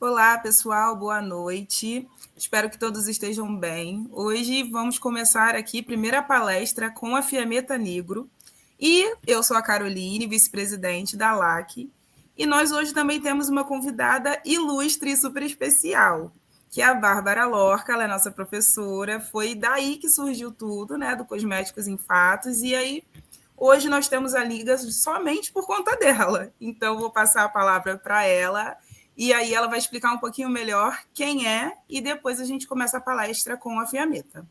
Olá, pessoal, boa noite. Espero que todos estejam bem. Hoje vamos começar aqui a primeira palestra com a Fiametta Negro. E eu sou a Caroline, vice-presidente da LAC. E nós hoje também temos uma convidada ilustre e super especial, que é a Bárbara Lorca. Ela é nossa professora. Foi daí que surgiu tudo, né, do Cosméticos em Fatos. E aí, hoje nós temos a liga somente por conta dela. Então, vou passar a palavra para ela. E aí ela vai explicar um pouquinho melhor quem é e depois a gente começa a palestra com a Fiametta.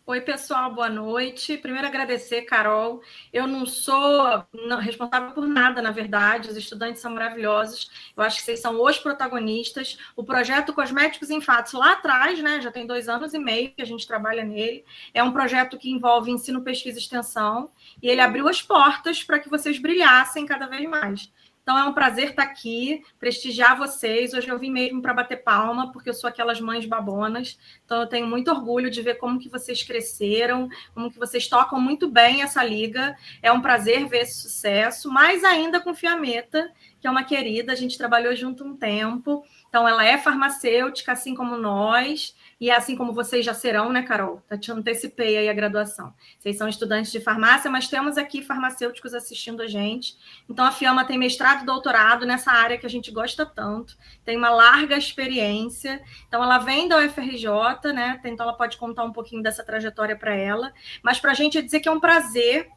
Oi, pessoal, boa noite. Primeiro, agradecer, Carol. Eu não sou responsável por nada, na verdade. Os estudantes são maravilhosos. Eu acho que vocês são os protagonistas. O projeto Cosméticos em Fatos, lá atrás, né, já tem 2 anos e meio que a gente trabalha nele. É um projeto que envolve ensino, pesquisa e extensão. E ele abriu as portas para que vocês brilhassem cada vez mais. Então, é um prazer estar aqui, prestigiar vocês. Hoje eu vim mesmo para bater palma, porque eu sou aquelas mães babonas. Então, eu tenho muito orgulho de ver como que vocês cresceram, como que vocês tocam muito bem essa liga. É um prazer ver esse sucesso, mais ainda com Fiametta, que é uma querida, a gente trabalhou junto um tempo. Então, ela é farmacêutica, assim como nós, e assim como vocês já serão, né, Carol? Te antecipei aí a graduação. Vocês são estudantes de farmácia, mas temos aqui farmacêuticos assistindo a gente. Então, a Fiamma tem mestrado e doutorado nessa área que a gente gosta tanto, tem uma larga experiência. Então, ela vem da UFRJ, né? Então, ela pode contar um pouquinho dessa trajetória para ela. Mas para a gente dizer que é um prazer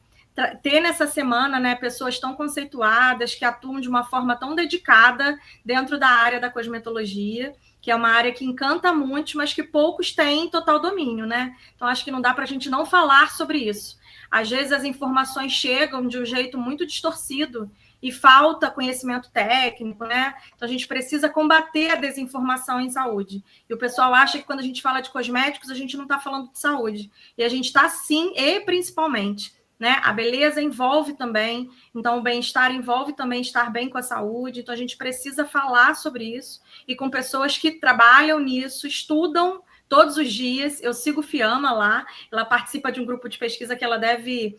ter nessa semana, né, pessoas tão conceituadas, que atuam de uma forma tão dedicada dentro da área da cosmetologia, que é uma área que encanta muitos, mas que poucos têm total domínio, né? Então, acho que não dá para a gente não falar sobre isso. Às vezes, as informações chegam de um jeito muito distorcido e falta conhecimento técnico, né? Então, a gente precisa combater a desinformação em saúde. E o pessoal acha que quando a gente fala de cosméticos, a gente não está falando de saúde. E a gente está, sim, e principalmente. Né? A beleza envolve também, então o bem-estar envolve também estar bem com a saúde, então a gente precisa falar sobre isso, e com pessoas que trabalham nisso, estudam todos os dias. Eu sigo Fiamma lá, ela participa de um grupo de pesquisa que ela deve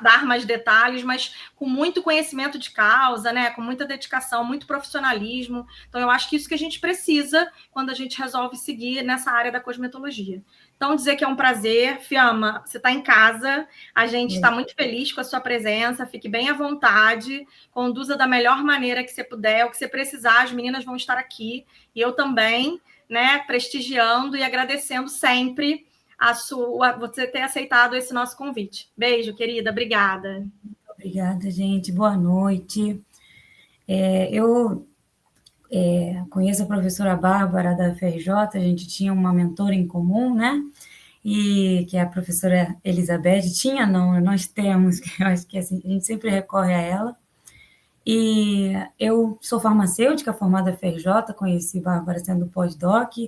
dar mais detalhes, mas com muito conhecimento de causa, né? Com muita dedicação, muito profissionalismo. Então, eu acho que isso que a gente precisa quando a gente resolve seguir nessa área da cosmetologia. Então, dizer que é um prazer. Fiamma, você está em casa, a gente está muito feliz com a sua presença, fique bem à vontade, conduza da melhor maneira que você puder, o que você precisar, as meninas vão estar aqui, e eu também, né, prestigiando e agradecendo sempre você ter aceitado esse nosso convite. Beijo, querida, obrigada. Obrigada, gente, boa noite. Eu conheço a professora Bárbara da FRJ, a gente tinha uma mentora em comum, né? E que é a professora Elizabeth. Tinha, não, nós temos, eu acho que assim, a gente sempre recorre a ela. E eu sou farmacêutica, formada na FRJ, conheci Bárbara sendo pós-doc,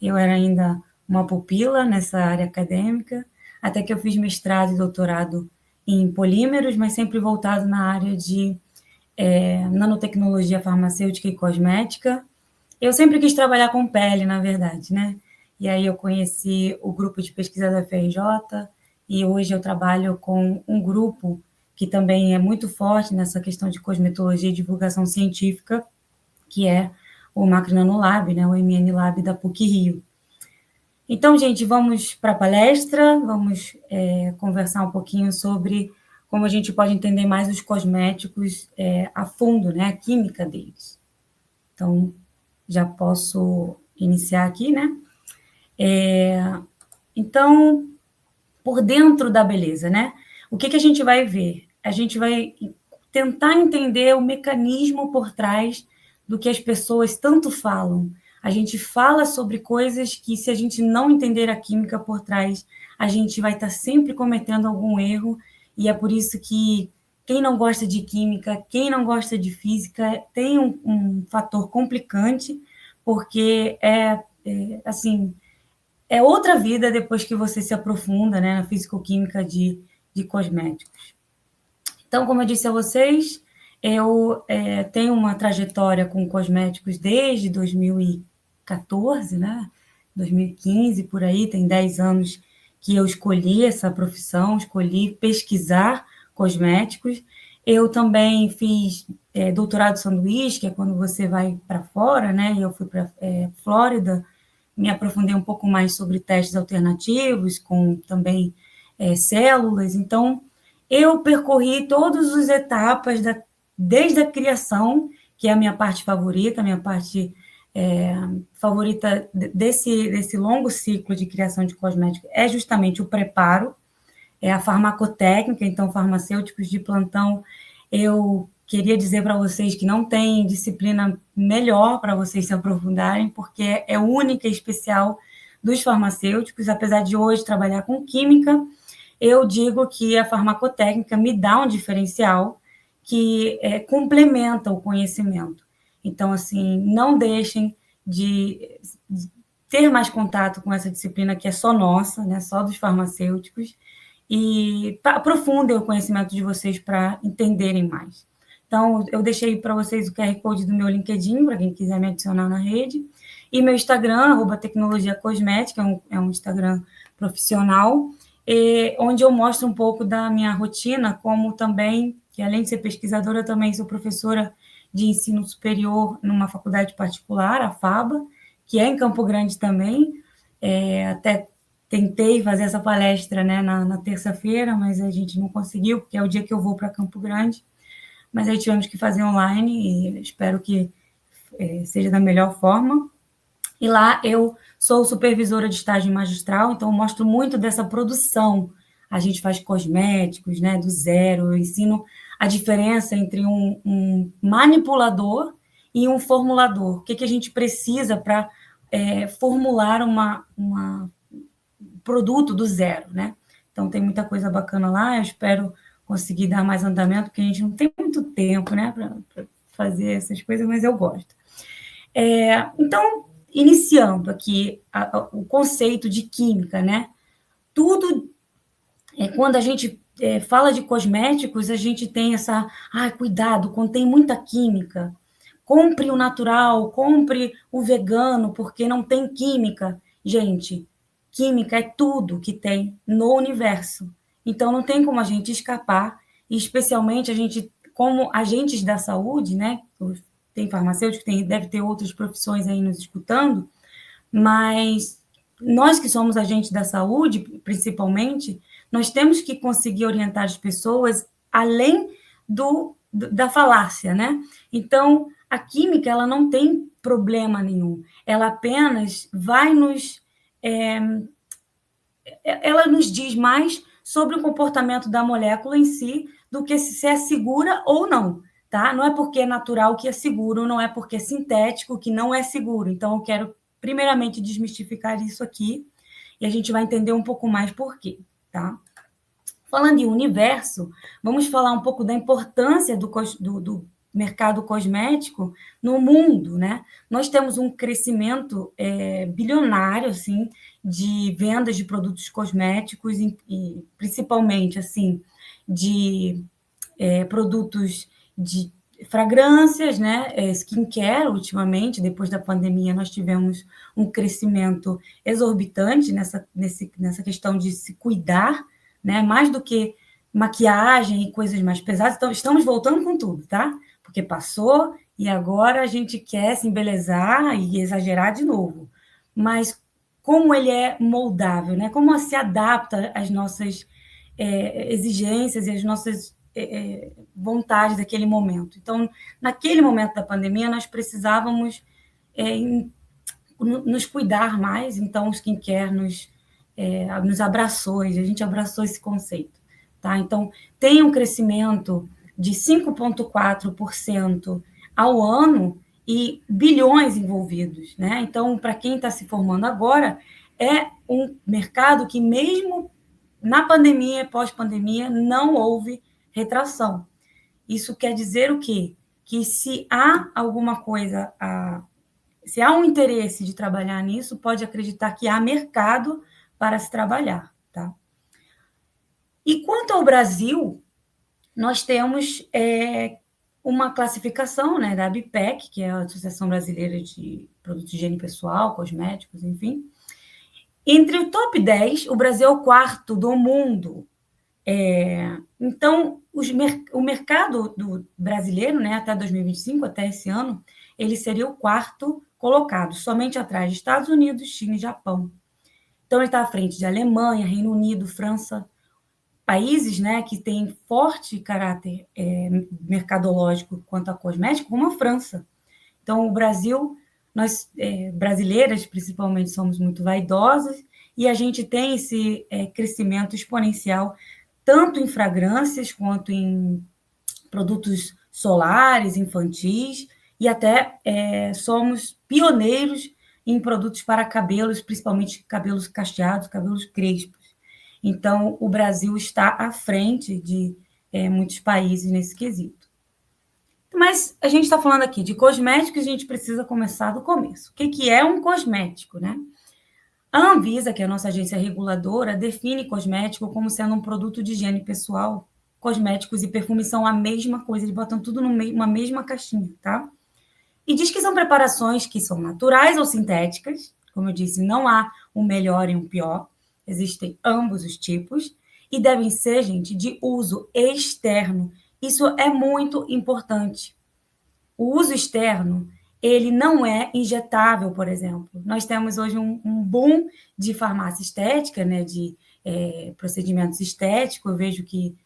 eu era ainda uma pupila nessa área acadêmica, até que eu fiz mestrado e doutorado em polímeros, mas sempre voltado na área de nanotecnologia farmacêutica e cosmética. Eu sempre quis trabalhar com pele, na verdade, né? E aí eu conheci o grupo de pesquisa da FRJ, e hoje eu trabalho com um grupo que também é muito forte nessa questão de cosmetologia e divulgação científica, que é o Macronanolab, né, o MN Lab da PUC-Rio. Então, gente, vamos para a palestra, vamos conversar um pouquinho sobre como a gente pode entender mais os cosméticos a fundo, né, a química deles. Então, já posso iniciar aqui, né? Então, por dentro da beleza, né? O que a gente vai ver? A gente vai tentar entender o mecanismo por trás do que as pessoas tanto falam. A gente fala sobre coisas que, se a gente não entender a química por trás, a gente vai estar sempre cometendo algum erro, e é por isso que quem não gosta de química, quem não gosta de física, tem um fator complicante, porque assim, é outra vida depois que você se aprofunda, né, na fisicoquímica de cosméticos. Então, como eu disse a vocês, eu tenho uma trajetória com cosméticos desde 2014, né? 2015, por aí, tem 10 anos que eu escolhi essa profissão, escolhi pesquisar cosméticos, Eu também fiz doutorado de sanduíche, que é quando você vai para fora, né? E eu fui para Flórida, me aprofundei um pouco mais sobre testes alternativos, com também células. Então, eu percorri todas as etapas, desde a criação, que é a minha parte favorita, a minha parte favorita desse longo ciclo de criação de cosméticos é justamente o preparo, é a farmacotécnica. Então, farmacêuticos de plantão, eu queria dizer para vocês que não tem disciplina melhor para vocês se aprofundarem, porque é única e especial dos farmacêuticos. Apesar de hoje trabalhar com química, eu digo que a farmacotécnica me dá um diferencial que complementa o conhecimento. Então, assim, não deixem de ter mais contato com essa disciplina que é só nossa, né, só dos farmacêuticos, e aprofundem o conhecimento de vocês para entenderem mais. Então, eu deixei para vocês o QR Code do meu LinkedIn, para quem quiser me adicionar na rede, e meu Instagram, @tecnologiacosmética, é um Instagram profissional, onde eu mostro um pouco da minha rotina, como também, que além de ser pesquisadora, eu também sou professora de ensino superior numa faculdade particular, a FABA, que é em Campo Grande também. Até tentei fazer essa palestra, né, na terça-feira, mas a gente não conseguiu, porque é o dia que eu vou para Campo Grande. Mas aí tivemos que fazer online e espero que seja da melhor forma. E lá eu sou supervisora de estágio magistral, então eu mostro muito dessa produção. A gente faz cosméticos, né, do zero. Eu ensino a diferença entre um manipulador e um formulador. O que a gente precisa para formular um produto do zero, né? Então tem muita coisa bacana lá. Eu espero conseguir dar mais andamento, porque a gente não tem muito tempo, né, para fazer essas coisas, mas eu gosto. Então, iniciando aqui o conceito de química, né? Tudo, quando a gente fala de cosméticos, a gente tem essa, cuidado, contém muita química. Compre o natural, compre o vegano, porque não tem química. Gente, química é tudo que tem no universo. Então, não tem como a gente escapar, e especialmente a gente, como agentes da saúde, né? Tem farmacêutico, deve ter outras profissões aí nos escutando, mas nós que somos agentes da saúde, principalmente, nós temos que conseguir orientar as pessoas além da falácia, né? Então, a química, ela não tem problema nenhum, ela apenas vai ela nos diz mais sobre o comportamento da molécula em si, do que se é segura ou não, tá? Não é porque é natural que é seguro, não é porque é sintético que não é seguro. Então, eu quero, primeiramente, desmistificar isso aqui, e a gente vai entender um pouco mais por quê, tá? Falando em universo, vamos falar um pouco da importância do mercado cosmético no mundo, né? Nós temos um crescimento bilionário, assim, de vendas de produtos cosméticos, e principalmente, assim, de produtos de fragrâncias, né? Skincare, ultimamente, depois da pandemia, nós tivemos um crescimento exorbitante nessa questão de se cuidar, né? Mais do que maquiagem e coisas mais pesadas. Então, estamos voltando com tudo, tá? Porque passou e agora a gente quer se embelezar e exagerar de novo. Mas como ele é moldável, né? Como se adapta às nossas exigências e às nossas vontades daquele momento. Então, naquele momento da pandemia, nós precisávamos nos cuidar mais, então o skincare nos abraçou, e a gente abraçou esse conceito. Tá? Então, tem um crescimento de 5,4% ao ano e bilhões envolvidos. Né? Então, para quem está se formando agora, é um mercado que, mesmo na pandemia, pós-pandemia, não houve retração. Isso quer dizer o quê? Que se há alguma coisa, se há um interesse de trabalhar nisso, pode acreditar que há mercado para se trabalhar. Tá? E quanto ao Brasil, nós temos uma classificação, né, da ABPEC, que é a Associação Brasileira de Produtos de Higiene Pessoal, Cosméticos, enfim. Entre o top 10, o Brasil é o quarto do mundo. Então, o mercado brasileiro, né, até 2025, até esse ano, ele seria o quarto colocado, somente atrás de Estados Unidos, China e Japão. Então, ele está à frente de Alemanha, Reino Unido, França, países, né, que têm forte caráter mercadológico quanto a cosmético, como a França. Então, o Brasil, nós brasileiras, principalmente, somos muito vaidosas e a gente tem esse crescimento exponencial, tanto em fragrâncias quanto em produtos solares, infantis, e até somos pioneiros em produtos para cabelos, principalmente cabelos cacheados, cabelos crespos. Então, o Brasil está à frente de muitos países nesse quesito. Mas a gente está falando aqui de cosméticos, a gente precisa começar do começo. O que é um cosmético, né? A Anvisa, que é a nossa agência reguladora, define cosmético como sendo um produto de higiene pessoal. Cosméticos e perfumes são a mesma coisa, eles botam tudo numa mesma caixinha, tá? E diz que são preparações que são naturais ou sintéticas. Como eu disse, não há um melhor e um pior. Existem ambos os tipos. E devem ser, gente, de uso externo. Isso é muito importante. O uso externo, ele não é injetável, por exemplo. Nós temos hoje um boom de farmácia estética, né, de procedimentos estéticos. Eu vejo que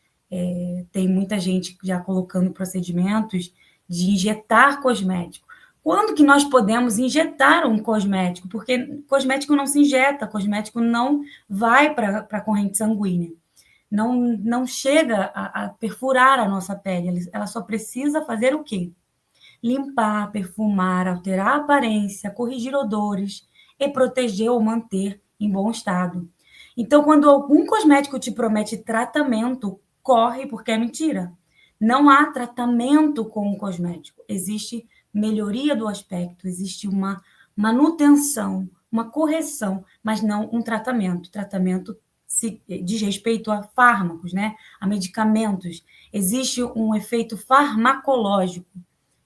tem muita gente já colocando procedimentos de injetar cosmético. Quando que nós podemos injetar um cosmético? Porque cosmético não se injeta, cosmético não vai para a corrente sanguínea. Não chega a perfurar a nossa pele. Ela só precisa fazer o quê? Limpar, perfumar, alterar a aparência, corrigir odores e proteger ou manter em bom estado. Então, quando algum cosmético te promete tratamento, corre, porque é mentira. Não há tratamento com o cosmético. Existe melhoria do aspecto, existe uma manutenção, uma correção, mas não um tratamento. Tratamento diz respeito a fármacos, né? A medicamentos. Existe um efeito farmacológico.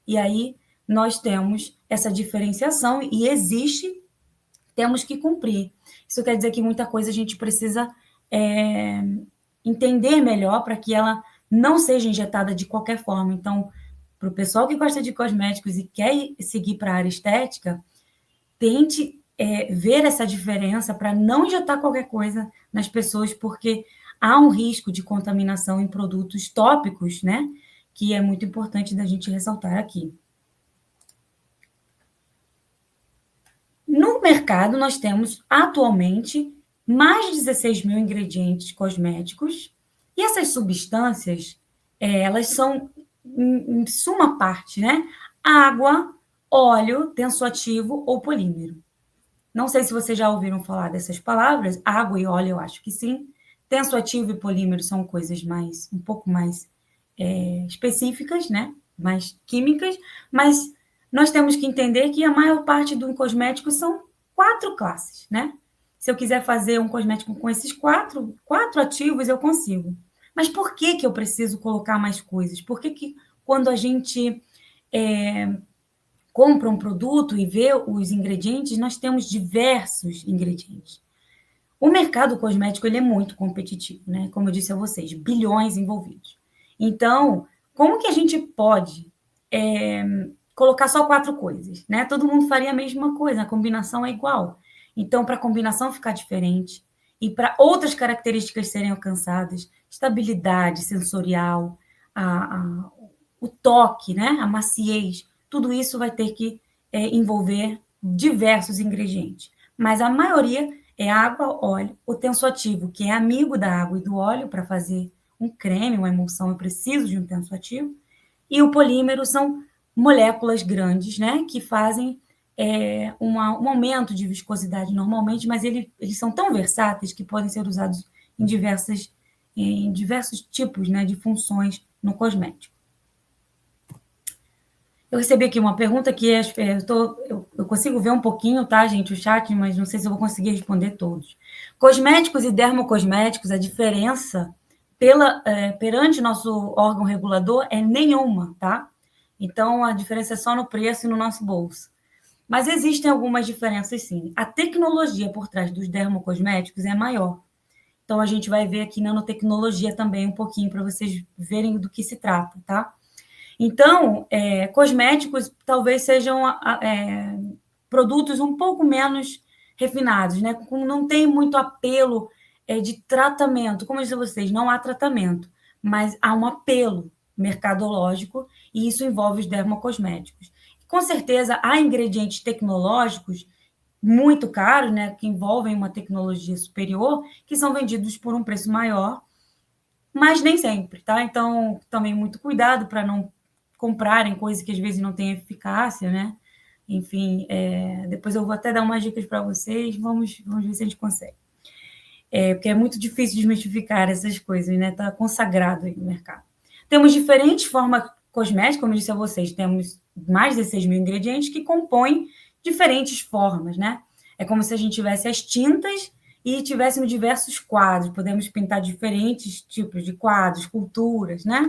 E aí nós temos essa diferenciação e temos que cumprir. Isso quer dizer que muita coisa a gente precisa entender melhor para que ela não seja injetada de qualquer forma. Então, para o pessoal que gosta de cosméticos e quer seguir para a área estética, tente ver essa diferença para não injetar qualquer coisa nas pessoas, porque há um risco de contaminação em produtos tópicos, né? Que é muito importante da gente ressaltar aqui. No mercado, nós temos, atualmente, mais de 16 mil ingredientes cosméticos, e essas substâncias, elas são, em suma parte, né? Água, óleo, tensoativo ou polímero. Não sei se vocês já ouviram falar dessas palavras, água e óleo eu acho que sim. Tensoativo e polímero são coisas um pouco mais específicas, né? Mais químicas, mas nós temos que entender que a maior parte do cosmético são 4 classes, né? Se eu quiser fazer um cosmético com esses quatro ativos, eu consigo. Mas por que eu preciso colocar mais coisas? Por que quando a gente compra um produto e vê os ingredientes, nós temos diversos ingredientes? O mercado cosmético ele é muito competitivo, né? Como eu disse a vocês, bilhões envolvidos. Então, como que a gente pode colocar só 4 coisas, né? Todo mundo faria a mesma coisa, a combinação é igual. Então, para a combinação ficar diferente e para outras características serem alcançadas, estabilidade sensorial, o toque, né? A maciez, tudo isso vai ter que envolver diversos ingredientes. Mas a maioria é água, óleo, o tensoativo, que é amigo da água e do óleo. Para fazer um creme, uma emulsão, eu preciso de um tensoativo. E o polímero são moléculas grandes, né, que fazem um aumento de viscosidade normalmente, mas eles são tão versáteis que podem ser usados em diversos tipos, né, de funções no cosmético. Eu recebi aqui uma pergunta que eu consigo ver um pouquinho, tá, gente, o chat, mas não sei se eu vou conseguir responder todos. Cosméticos e dermocosméticos, a diferença perante nosso órgão regulador é nenhuma, tá? Então, a diferença é só no preço e no nosso bolso. Mas existem algumas diferenças, sim. A tecnologia por trás dos dermocosméticos é maior. Então, a gente vai ver aqui nanotecnologia também um pouquinho para vocês verem do que se trata, tá? Então, cosméticos talvez sejam produtos um pouco menos refinados, né? Não tem muito apelo de tratamento. Como eu disse a vocês, não há tratamento, mas há um apelo mercadológico e isso envolve os dermocosméticos. Com certeza, há ingredientes tecnológicos muito caros, né, que envolvem uma tecnologia superior, que são vendidos por um preço maior, mas nem sempre, tá? Então, também muito cuidado para não comprarem coisas que às vezes não têm eficácia, né? Enfim, depois eu vou até dar umas dicas para vocês, vamos ver se a gente consegue. Porque é muito difícil desmistificar essas coisas, né? Está consagrado aí no mercado. Temos diferentes formas cosméticas, como eu disse a vocês, temos mais de 16 mil ingredientes que compõem diferentes formas, né? É como se a gente tivesse as tintas e tivéssemos diversos quadros, podemos pintar diferentes tipos de quadros, culturas, né?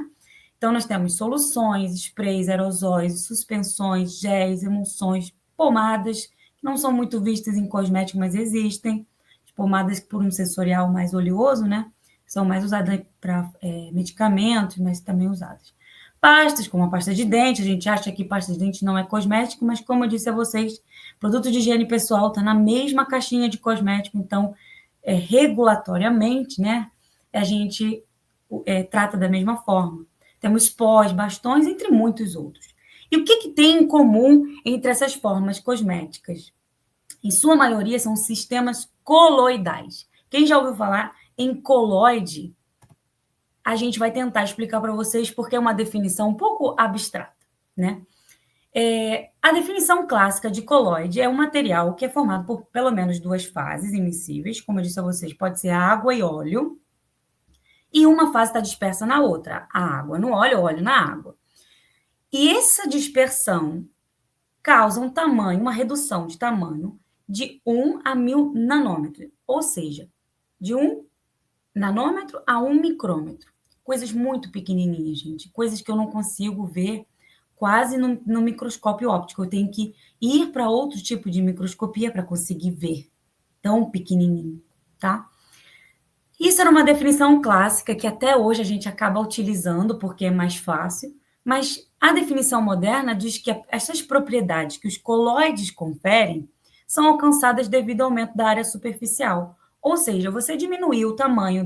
Então, nós temos soluções, sprays, aerosóis, suspensões, géis, emulsões, pomadas, que não são muito vistas em cosméticos, mas existem. Pomadas por um sensorial mais oleoso, né? São mais usadas para medicamentos, mas também usadas. Pastas, como a pasta de dente, a gente acha que pasta de dente não é cosmético, mas como eu disse a vocês, produto de higiene pessoal está na mesma caixinha de cosmético, então, regulatoriamente, né? A gente trata da mesma forma. Temos pós, bastões, entre muitos outros. E o que tem em comum entre essas formas cosméticas? Em sua maioria, são sistemas coloidais. Quem já ouviu falar em coloide, a gente vai tentar explicar para vocês porque é uma definição um pouco abstrata, né? A definição clássica de coloide é um material que é formado por pelo menos duas fases immiscíveis, como eu disse a vocês, pode ser água e óleo, e uma fase está dispersa na outra, a água no óleo, o óleo na água. E essa dispersão causa um tamanho, uma redução de tamanho de 1 a 1000 nanômetros, ou seja, de 1 nanômetro a 1 micrômetro. Coisas muito pequenininhas, gente, coisas que eu não consigo ver quase no microscópio óptico. Eu tenho que ir para outro tipo de microscopia para conseguir ver tão pequenininho, tá? Isso era uma definição clássica que até hoje a gente acaba utilizando porque é mais fácil, mas a definição moderna diz que essas propriedades que os coloides conferem são alcançadas devido ao aumento da área superficial. Ou seja, você diminuiu o tamanho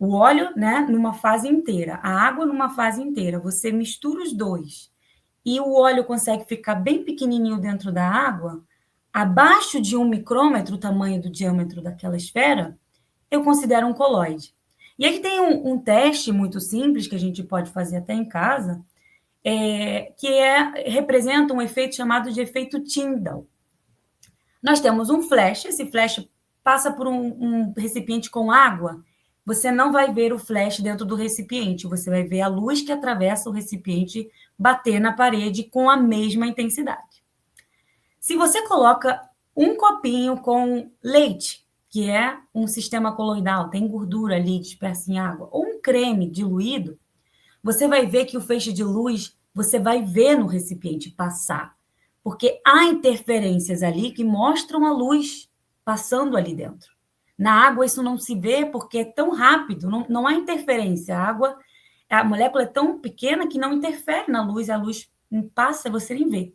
o óleo, né, numa fase inteira, a água numa fase inteira, você mistura os dois e o óleo consegue ficar bem pequenininho dentro da água, abaixo de 1 micrômetro, o tamanho do diâmetro daquela esfera, eu considero um coloide. E aí tem um teste muito simples que a gente pode fazer até em casa, representa um efeito chamado de efeito Tyndall. Nós temos um flash, esse flash passa por um recipiente com água, você não vai ver o flash dentro do recipiente, você vai ver a luz que atravessa o recipiente bater na parede com a mesma intensidade. Se você coloca um copinho com leite, que é um sistema coloidal, tem gordura ali dispersa em água, ou um creme diluído, você vai ver que o feixe de luz, você vai ver no recipiente passar, porque há interferências ali que mostram a luz passando ali dentro. Na água isso não se vê porque é tão rápido, não há interferência. A molécula é tão pequena que não interfere na luz, a luz passa e você nem vê.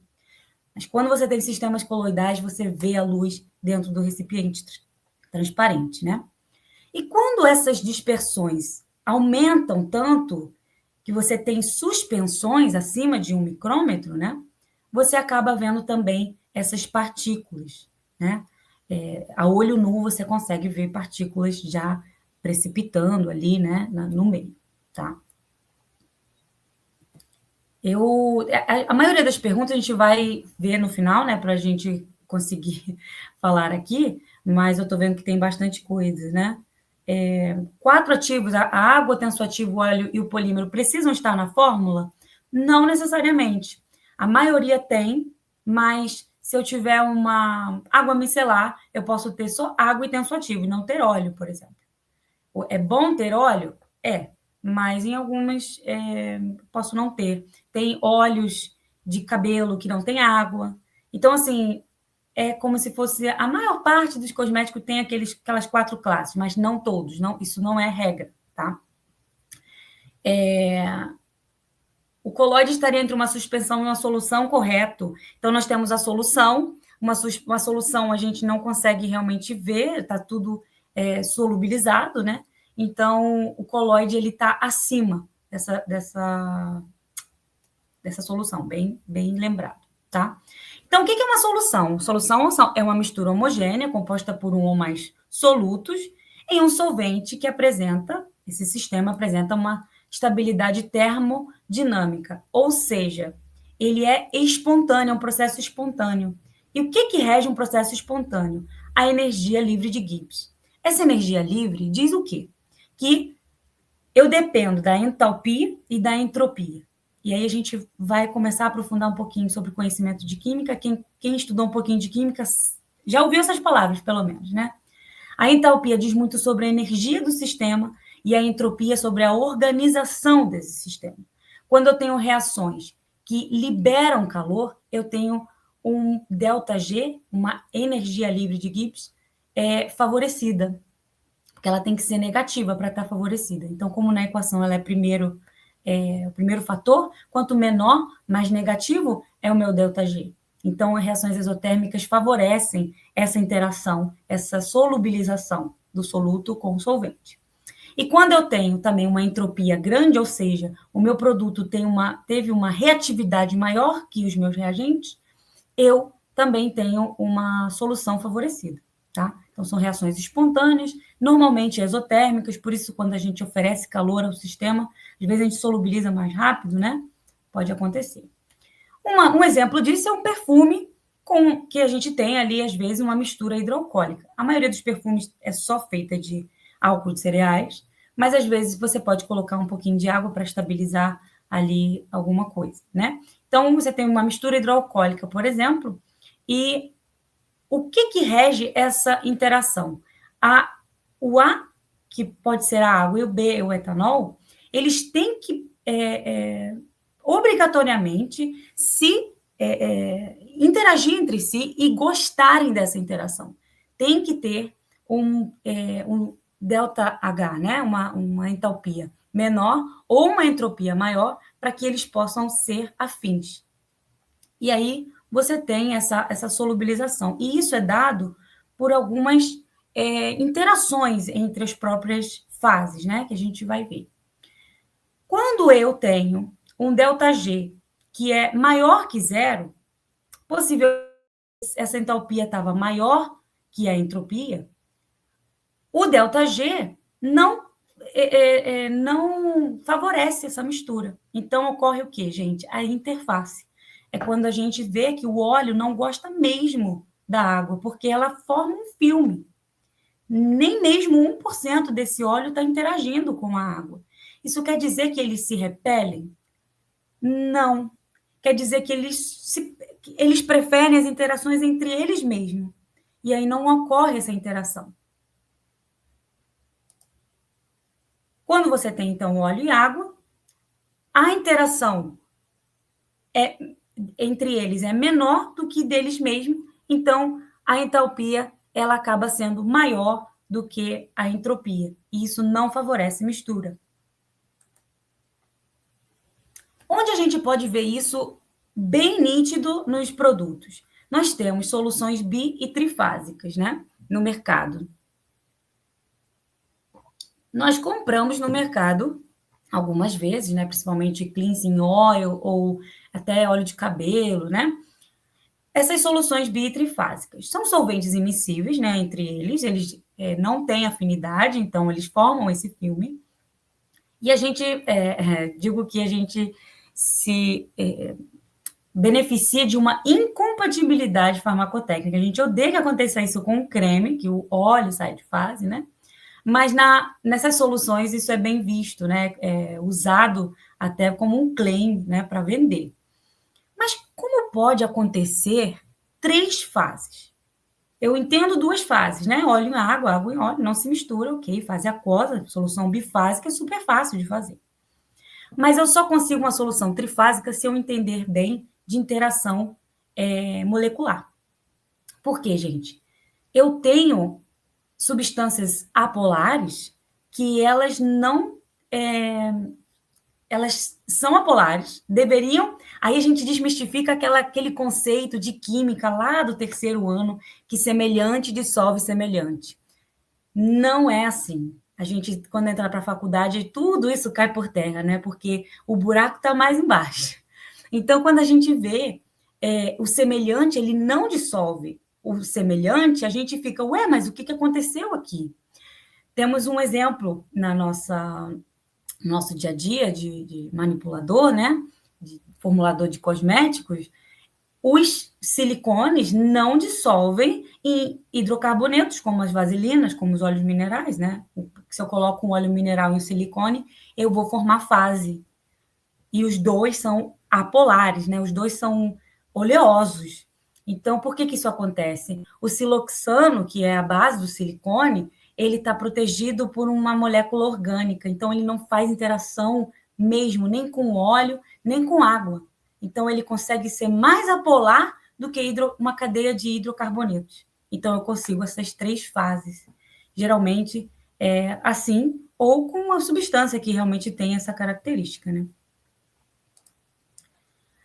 Mas quando você tem sistemas coloidais, você vê a luz dentro do recipiente transparente, né? E quando essas dispersões aumentam tanto que você tem suspensões acima de 1 micrômetro, né? Você acaba vendo também essas partículas, né? A olho nu você consegue ver partículas já precipitando ali, né? No meio, tá? A maioria das perguntas a gente vai ver no final, né? Para a gente conseguir falar aqui, mas eu estou vendo que tem bastante coisa, né? 4 ativos, a água, tensoativo, o óleo e o polímero, precisam estar na fórmula? Não necessariamente. A maioria tem, mas se eu tiver uma água micelar, eu posso ter só água e tensoativo, e não ter óleo, por exemplo. É bom ter óleo? Mas em algumas posso não ter. Tem óleos de cabelo que não tem água. Então, assim, é como se fosse a maior parte dos cosméticos tem aquelas 4 classes, mas não todos, isso não é regra, tá? O colóide estaria entre uma suspensão e uma solução, correto. Então, nós temos a solução, uma solução a gente não consegue realmente ver, está tudo solubilizado, né? Então, o colóide está acima dessa solução, bem lembrado, tá? Então, o que é uma solução? Solução é uma mistura homogênea, composta por um ou mais solutos, em um solvente que esse sistema apresenta uma estabilidade termodinâmica, ou seja, ele é espontâneo, é um processo espontâneo. E o que rege um processo espontâneo? A energia livre de Gibbs. Essa energia livre diz o quê? Que eu dependo da entalpia e da entropia. E aí a gente vai começar a aprofundar um pouquinho sobre o conhecimento de química. Quem estudou um pouquinho de química já ouviu essas palavras, pelo menos, né? A entalpia diz muito sobre a energia do sistema e a entropia sobre a organização desse sistema. Quando eu tenho reações que liberam calor, eu tenho um ΔG, uma energia livre de Gibbs, favorecida, porque ela tem que ser negativa para estar favorecida. Então, como na equação ela é o primeiro fator, quanto menor, mais negativo é o meu ΔG. Então, as reações exotérmicas favorecem essa interação, essa solubilização do soluto com o solvente. E quando eu tenho também uma entropia grande, ou seja, o meu produto teve uma reatividade maior que os meus reagentes, eu também tenho uma solução favorecida, tá? Então, são reações espontâneas, normalmente exotérmicas, por isso, quando a gente oferece calor ao sistema, às vezes a gente solubiliza mais rápido, né? Pode acontecer. Um exemplo disso é um perfume que a gente tem ali, às vezes, uma mistura hidroalcoólica. A maioria dos perfumes é só feita de álcool de cereais, mas, às vezes, você pode colocar um pouquinho de água para estabilizar ali alguma coisa, né? Então, você tem uma mistura hidroalcoólica, por exemplo, e o que rege essa interação? O A, que pode ser a água, e o B, o etanol, eles têm que obrigatoriamente interagir entre si e gostarem dessa interação. Tem que ter um ΔH, né? uma entalpia menor ou uma entropia maior para que eles possam ser afins. E aí você tem essa solubilização. E isso é dado por algumas interações entre as próprias fases, né? Que a gente vai ver. Quando eu tenho um ΔG que é maior que zero, possivelmente essa entalpia estava maior que a entropia, o ΔG não favorece essa mistura. Então, ocorre o quê, gente? A interface. É quando a gente vê que o óleo não gosta mesmo da água, porque ela forma um filme. Nem mesmo 1% desse óleo está interagindo com a água. Isso quer dizer que eles se repelem? Não. Quer dizer que eles preferem as interações entre eles mesmos. E aí não ocorre essa interação. Quando você tem, então, óleo e água, a interação entre eles é menor do que deles mesmos, então a entalpia ela acaba sendo maior do que a entropia. E isso não favorece mistura. Onde a gente pode ver isso bem nítido nos produtos? Nós temos soluções bi- e trifásicas, né, no mercado. Nós compramos no mercado algumas vezes, né, principalmente cleansing oil ou até óleo de cabelo, né? Essas soluções bi- e trifásicas são solventes immiscíveis, né, entre eles não têm afinidade, então eles formam esse filme. E a gente, digo que a gente se beneficia de uma incompatibilidade farmacotécnica. A gente odeia que aconteça isso com o creme, que o óleo sai de fase, né? Mas nessas soluções isso é bem visto, né? Usado até como um claim, né, para vender. Mas como pode acontecer 3 fases? Eu entendo 2 fases, né? Óleo em água, água em óleo, não se mistura, ok. Fase aquosa, solução bifásica é super fácil de fazer. Mas eu só consigo uma solução trifásica se eu entender bem de interação molecular. Por quê, gente? Eu tenho substâncias apolares que elas não... elas são apolares, deveriam... Aí a gente desmistifica aquele conceito de química lá do terceiro ano, que semelhante dissolve semelhante. Não é assim. A gente, quando entra para a faculdade, tudo isso cai por terra, né? Porque o buraco está mais embaixo. Então, quando a gente vê o semelhante, ele não dissolve. O semelhante, a gente fica, ué, mas o que aconteceu aqui? Temos um exemplo na nosso dia a dia de manipulador, né? De formulador de cosméticos. Os silicones não dissolvem em hidrocarbonetos, como as vaselinas, como os óleos minerais, né? Se eu coloco um óleo mineral e um silicone, eu vou formar fase. E os dois são apolares, né? Os dois são oleosos. Então, por que isso acontece? O siloxano, que é a base do silicone, ele está protegido por uma molécula orgânica, então ele não faz interação mesmo nem com óleo, nem com água. Então, ele consegue ser mais apolar do que uma cadeia de hidrocarbonetos. Então, eu consigo essas 3 fases. Geralmente, assim, ou com uma substância que realmente tem essa característica, né?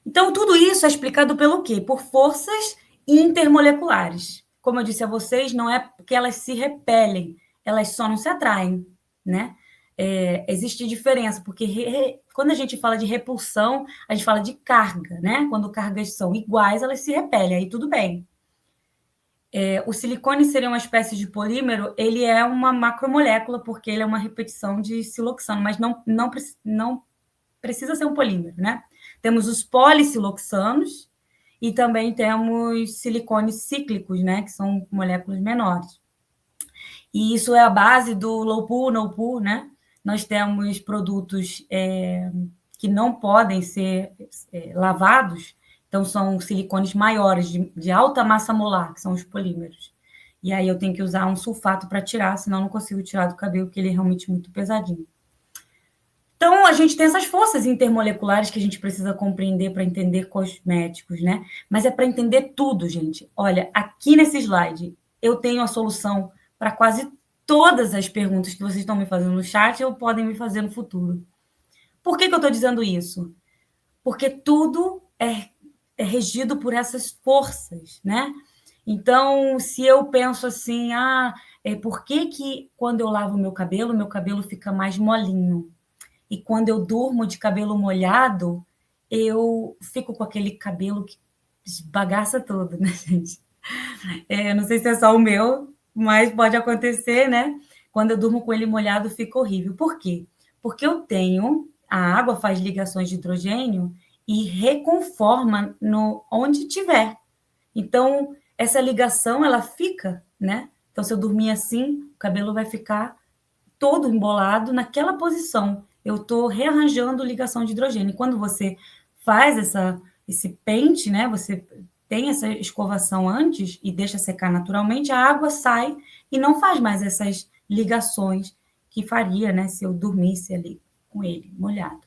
Então, tudo isso é explicado pelo quê? Por forças intermoleculares. Como eu disse a vocês, não é porque elas se repelem, elas só não se atraem, né? Existe diferença, porque quando a gente fala de repulsão, a gente fala de carga, né? Quando cargas são iguais, elas se repelem, aí tudo bem. O silicone seria uma espécie de polímero, ele é uma macromolécula, porque ele é uma repetição de siloxano, mas não precisa ser um polímero, né? Temos os polisiloxanos e também temos silicones cíclicos, né? Que são moléculas menores. E isso é a base do low pool, no pool, né? Nós temos produtos que não podem ser lavados, então são silicones maiores, de alta massa molar, que são os polímeros. E aí eu tenho que usar um sulfato para tirar, senão eu não consigo tirar do cabelo, porque ele é realmente muito pesadinho. Então, a gente tem essas forças intermoleculares que a gente precisa compreender para entender cosméticos, né? Mas é para entender tudo, gente. Olha, aqui nesse slide, eu tenho a solução para quase todas as perguntas que vocês estão me fazendo no chat ou podem me fazer no futuro. Por que eu estou dizendo isso? Porque tudo é regido por essas forças, né? Então, se eu penso assim, por que quando eu lavo meu cabelo fica mais molinho? E quando eu durmo de cabelo molhado, eu fico com aquele cabelo que esbagaça todo, né, gente? Não sei se é só o meu, mas pode acontecer, né? Quando eu durmo com ele molhado, fica horrível. Por quê? Porque a água faz ligações de hidrogênio e reconforma onde tiver. Então, essa ligação, ela fica, né? Então, se eu dormir assim, o cabelo vai ficar todo embolado naquela posição. Eu estou rearranjando ligação de hidrogênio. E quando você faz esse pente, né? Você tem essa escovação antes e deixa secar naturalmente, a água sai e não faz mais essas ligações que faria, né? Se eu dormisse ali com ele molhado.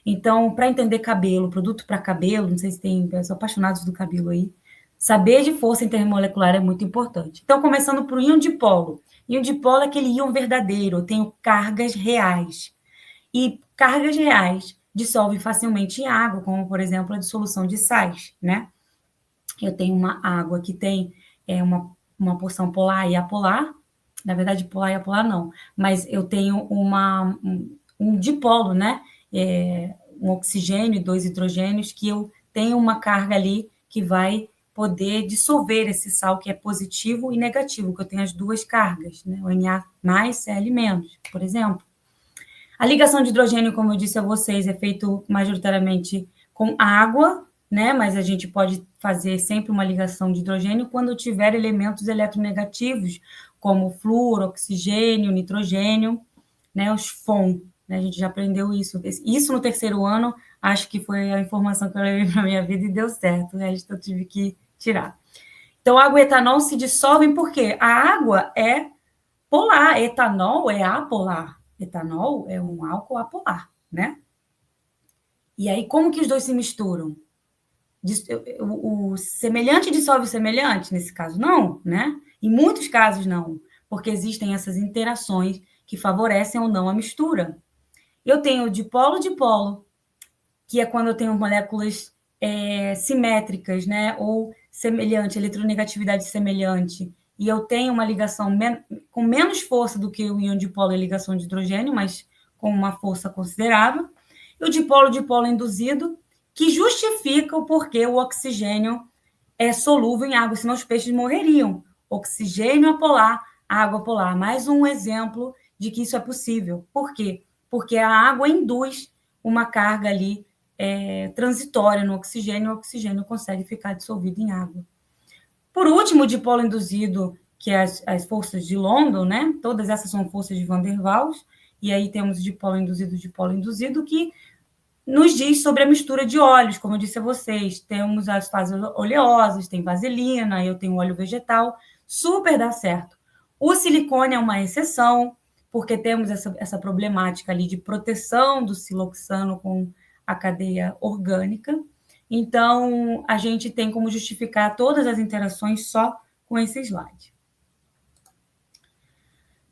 Então, para entender cabelo, produto para cabelo, não sei se tem pessoas apaixonados do cabelo aí, saber de força intermolecular é muito importante. Então, começando por íon dipolo. Íon dipolo é aquele íon verdadeiro, eu tenho cargas reais. E cargas reais dissolvem facilmente em água, como, por exemplo, a dissolução de sais, né? Eu tenho uma água que tem uma porção polar e apolar, na verdade, polar e apolar não, mas eu tenho um dipolo, né? Um oxigênio e 2 hidrogênios, que eu tenho uma carga ali que vai poder dissolver esse sal que é positivo e negativo, que eu tenho as 2 cargas, né? O Na mais, Cl menos, por exemplo. A ligação de hidrogênio, como eu disse a vocês, é feito majoritariamente com água, né? Mas a gente pode fazer sempre uma ligação de hidrogênio quando tiver elementos eletronegativos, como flúor, oxigênio, nitrogênio, né? Os FON, né? A gente já aprendeu isso. Isso no terceiro ano, acho que foi a informação que eu levei para a minha vida e deu certo. O resto eu tive que tirar. Então, água e etanol se dissolvem porque a água é polar, etanol é apolar. Etanol é um álcool apolar, né? E aí, como que os dois se misturam? o semelhante dissolve o semelhante, nesse caso, não, né? Em muitos casos, não, porque existem essas interações que favorecem ou não a mistura. Eu tenho dipolo-dipolo, que é quando eu tenho moléculas simétricas, né? Ou semelhante, eletronegatividade semelhante, e eu tenho uma ligação com menos força do que o íon dipolo e a ligação de hidrogênio, mas com uma força considerável. E o dipolo-dipolo induzido, que justifica o porquê o oxigênio é solúvel em água, senão os peixes morreriam. Oxigênio apolar, água polar. Mais um exemplo de que isso é possível. Por quê? Porque a água induz uma carga ali transitória no oxigênio, e o oxigênio consegue ficar dissolvido em água. Por último, o dipolo induzido, que é as forças de London, né? Todas essas são forças de Van der Waals, e aí temos o dipolo induzido, que nos diz sobre a mistura de óleos, como eu disse a vocês. Temos as fases oleosas, tem vaselina, eu tenho óleo vegetal, super dá certo. O silicone é uma exceção, porque temos essa problemática ali de proteção do siloxano com a cadeia orgânica. Então, a gente tem como justificar todas as interações só com esse slide.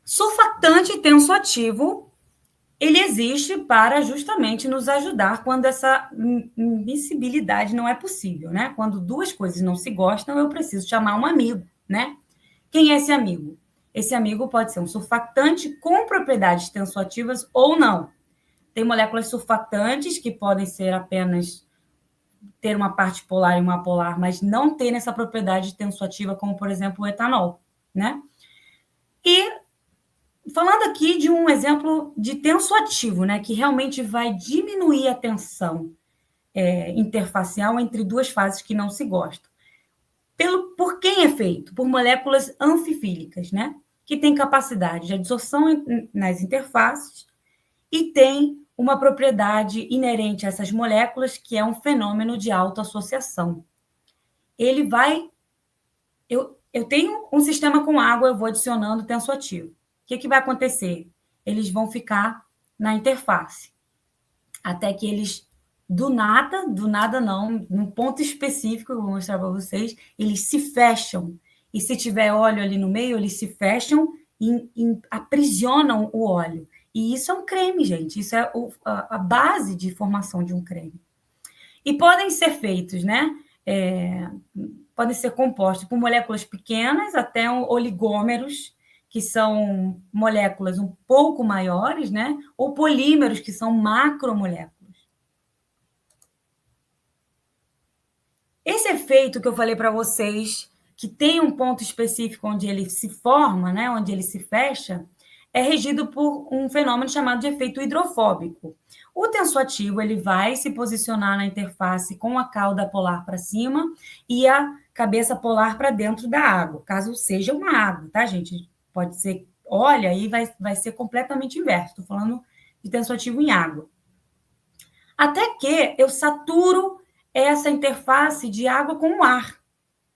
Surfactante tensoativo, ele existe para justamente nos ajudar quando essa miscibilidade não é possível, né? Quando duas coisas não se gostam, eu preciso chamar um amigo, né? Quem é esse amigo? Esse amigo pode ser um surfactante com propriedades tensoativas ou não. Tem moléculas surfactantes que podem ser apenas ter uma parte polar e uma apolar, mas não ter essa propriedade tensoativa, como, por exemplo, o etanol, né? E falando aqui de um exemplo de tensoativo, né, que realmente vai diminuir a tensão interfacial entre duas fases que não se gostam. Por quem é feito? Por moléculas anfifílicas, né, que têm capacidade de adsorção nas interfaces e tem uma propriedade inerente a essas moléculas, que é um fenômeno de autoassociação. Ele vai... Eu tenho um sistema com água, eu vou adicionando tensoativo. O que vai acontecer? Eles vão ficar na interface, até que eles, do nada não, num ponto específico, eu vou mostrar para vocês, eles se fecham. E se tiver óleo ali no meio, eles se fecham e aprisionam o óleo. E isso é um creme, gente. Isso é a base de formação de um creme. E podem ser feitos, né? Podem ser compostos por moléculas pequenas até oligômeros, que são moléculas um pouco maiores, né? Ou polímeros, que são macromoléculas. Esse efeito que eu falei para vocês, que tem um ponto específico onde ele se forma, né? Onde ele se fecha, é regido por um fenômeno chamado de efeito hidrofóbico. O tensoativo ele vai se posicionar na interface com a cauda polar para cima e a cabeça polar para dentro da água, caso seja uma água, tá, gente? Pode ser, olha, aí vai ser completamente inverso. Estou falando de tensoativo em água. Até que eu saturo essa interface de água com o ar,